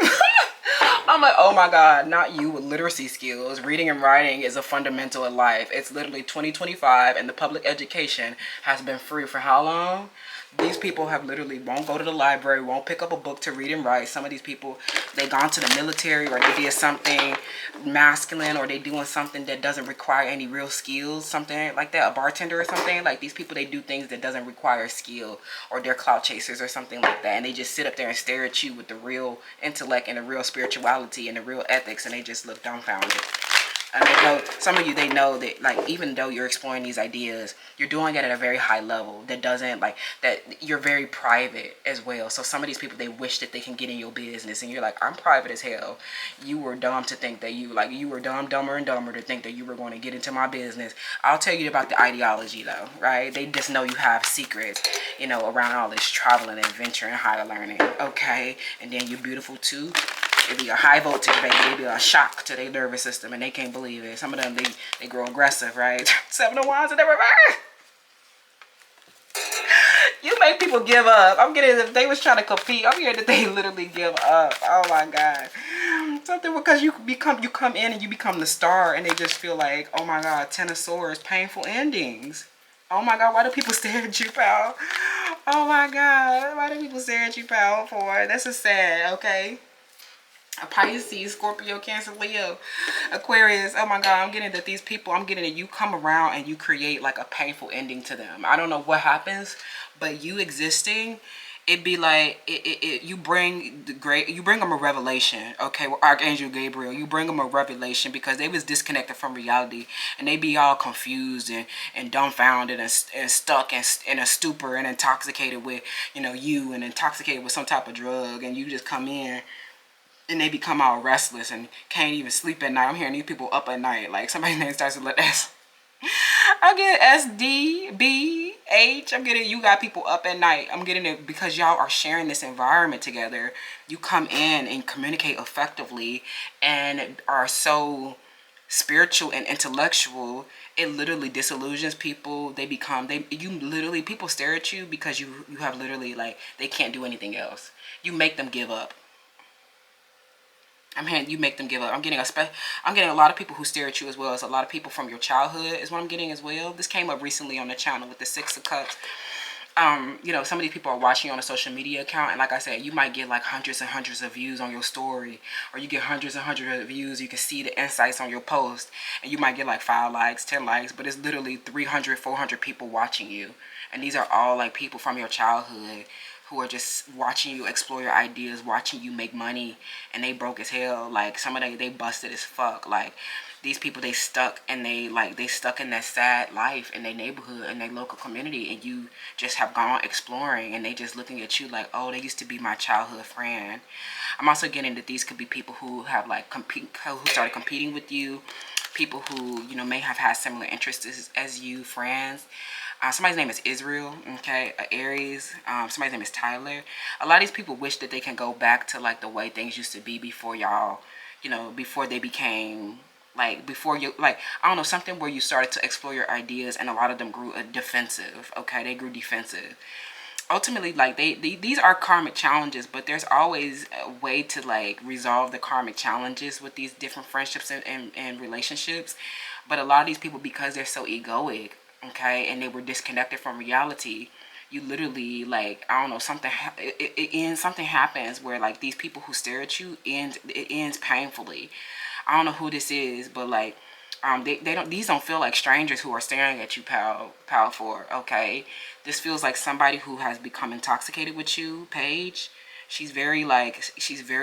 S2: I'm like, oh my god, not you with literacy skills. Reading and writing is a fundamental in life. It's literally 2025, and the public education has been free for how long? These people have literally won't go to the library, won't pick up a book to read and write. Some of these people, they gone to the military, or they did something masculine, or they doing something that doesn't require any real skills, something like that, a bartender or something. Like, these people, they do things that doesn't require skill, or they're clout chasers or something like that, and they just sit up there and stare at you with the real intellect and the real spirituality and the real ethics, and they just look dumbfounded. And they know, some of you, they know that, like, even though you're exploring these ideas, you're doing it at a very high level that doesn't, like, that you're very private as well. So some of these people, they wish that they can get in your business, and you're like, I'm private as hell. You were dumb to think that you were dumber and dumber to think that you were going to get into my business. I'll tell you about the ideology, though, right? They just know you have secrets, you know, around all this travel and adventure and higher learning, okay? And then you're beautiful, too. It'd be a high voltage, baby. It'd be a shock to their nervous system, and they can't believe it. Some of them, they grow aggressive, right? 7 of Wands in the reverse. You make people give up. I'm getting, if they was trying to compete, I'm hearing that they literally give up. Oh my God. Something because you come in and you become the star and they just feel like, oh my God, Ten of Swords, painful endings. Oh my God, why do people stare at you, pal? Oh my God, why do people stare at you, pal, for? This is sad, okay? A Pisces, Scorpio, Cancer, Leo, Aquarius. Oh my God, I'm getting that these people, I'm getting that you come around and you create like a painful ending to them. I don't know what happens, but you existing, it'd be like you bring you bring them a revelation. Okay, well, Archangel Gabriel, you bring them a revelation because they was disconnected from reality and they be all confused and dumbfounded and stuck in a stupor and intoxicated with, you know, you, and intoxicated with some type of drug, and you just come in and they become all restless and can't even sleep at night. I'm hearing these people up at night. Like somebody's name starts with S. I get S, D, B, H. I'm getting, you got people up at night. I'm getting it because y'all are sharing this environment together. You come in and communicate effectively and are so spiritual and intellectual. It literally disillusions people. They become, you literally, people stare at you because you have literally, like, they can't do anything else. You make them give up. I'm hearing you make them give up. I'm getting a lot of people who stare at you as well as a lot of people from your childhood is what I'm getting as well. This came up recently on the channel with the Six of Cups. You know, some of these people are watching you on a social media account, and like I said, you might get like hundreds and hundreds of views on your story, or you get hundreds and hundreds of views. You can see the insights on your post, and you might get like 5 likes, 10 likes, but it's literally 300, 400 people watching you, and these are all like people from your childhood who are just watching you explore your ideas, watching you make money, and they broke as hell. Like some of they busted as fuck. Like these people, they stuck and they stuck in that sad life in their neighborhood, in their local community, and you just have gone exploring, and they just looking at you like, oh, they used to be my childhood friend. I'm also getting that these could be people who have like who started competing with you, people who, you know, may have had similar interests as you, friends. Somebody's name is Israel, okay, Aries. Somebody's name is Tyler. A lot of these people wish that they can go back to like the way things used to be before y'all, you know, before they became like, before you, like, I don't know, something where you started to explore your ideas, and a lot of them grew defensive, okay, they grew defensive. Ultimately, like, these are karmic challenges, but there's always a way to like resolve the karmic challenges with these different friendships and relationships. But a lot of these people, because they're so egoic, okay, and they were disconnected from reality, you literally, like, I don't know, something it ends, something happens where like these people who stare at you it ends painfully. I don't know who this is, but like they don't, these don't feel like strangers who are staring at you, pal 4, okay? This feels like somebody who has become intoxicated with you, Paige. She's very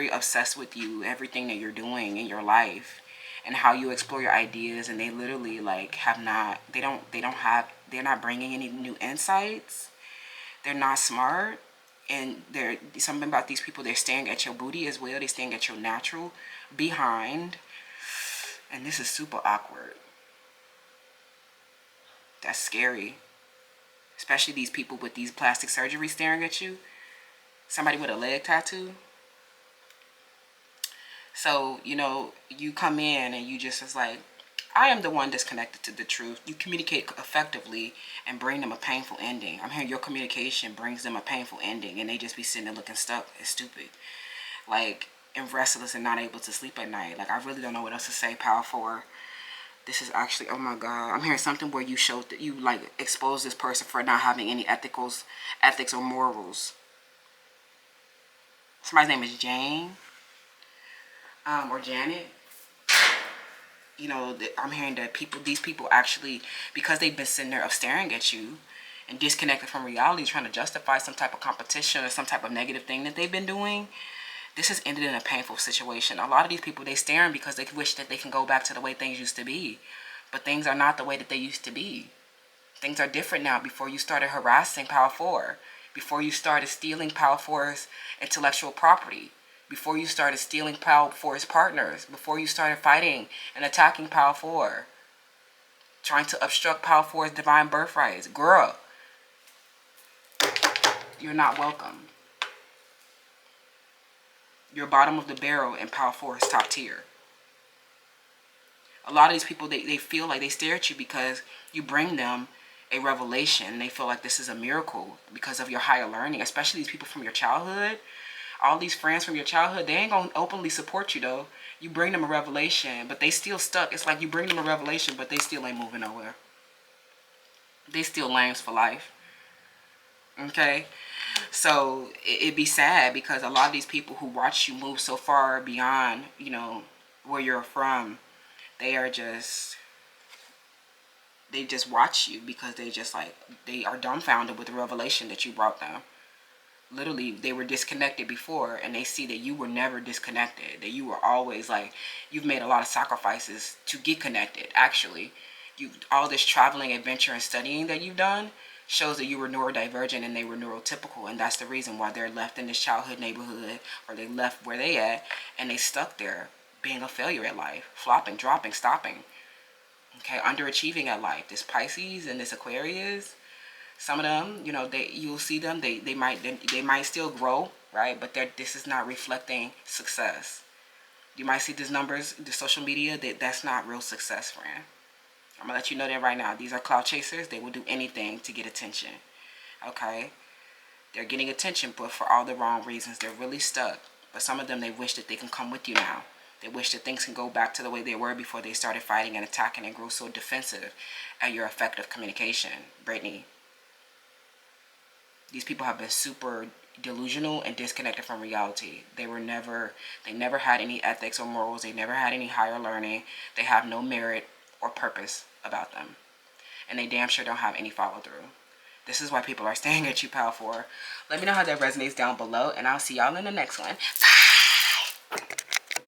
S2: obsessed with you, everything that you're doing in your life and how you explore your ideas, and they literally like they're not bringing any new insights. They're not smart, and they're something about these people, they're staring at your booty as well. They're staring at your natural behind, and this is super awkward. That's scary, especially these people with these plastic surgery staring at you. Somebody with a leg tattoo. So, you know, you come in and you just is like, I am the one that's connected to the truth. You communicate effectively and bring them a painful ending. I'm hearing your communication brings them a painful ending, and they just be sitting there looking stuck and stupid, like, and restless and not able to sleep at night. Like, I really don't know what else to say, Power 4. This is actually, oh my God. I'm hearing something where you showed that you like expose this person for not having any ethics or morals. Somebody's name is Jane. Or Janet. You know, I'm hearing that these people actually, because they've been sitting there staring at you and disconnected from reality, trying to justify some type of competition or some type of negative thing that they've been doing, this has ended in a painful situation. A lot of these people, they staring because they wish that they can go back to the way things used to be. But things are not the way that they used to be. Things are different now. Before you started harassing Power 4, before you started stealing Power 4's intellectual property, before you started stealing Power 4's partners, before you started fighting and attacking Power 4, trying to obstruct Power 4's divine birthrights. Girl, you're not welcome. You're bottom of the barrel and Power 4 is top tier. A lot of these people, they feel like they stare at you because you bring them a revelation. They feel like this is a miracle because of your higher learning, especially these people from your childhood. All these friends from your childhood, they ain't gonna openly support you though. You bring them a revelation, but they still stuck. It's like you bring them a revelation, but they still ain't moving nowhere. They still lambs for life. Okay? So it'd be sad because a lot of these people who watch you move so far beyond, you know, where you're from, they just watch you because they just like, they are dumbfounded with the revelation that you brought them. Literally, they were disconnected before, and they see that you were never disconnected, that you were always like, you've made a lot of sacrifices to get connected. Actually, all this traveling, adventure, and studying that you've done shows that you were neurodivergent and they were neurotypical, and that's the reason why they're left in this childhood neighborhood, or they left where they at, and they stuck there being a failure at life, flopping, dropping, stopping. Okay, underachieving at life. This Pisces and this Aquarius, some of them, you know, you'll see them, they might still grow, right? But this is not reflecting success. You might see these numbers, the social media, that's not real success, friend. I'm gonna let you know that right now. These are cloud chasers. They will do anything to get attention. Okay? They're getting attention, but for all the wrong reasons. They're really stuck. But some of them, they wish that they can come with you now. They wish that things can go back to the way they were before they started fighting and attacking and grew so defensive at your effective communication. Brittany, these people have been super delusional and disconnected from reality. They never had any ethics or morals. They never had any higher learning. They have no merit or purpose about them. And they damn sure don't have any follow through. This is why people are staring at you, pal, for. Let me know how that resonates down below, and I'll see y'all in the next one. Bye!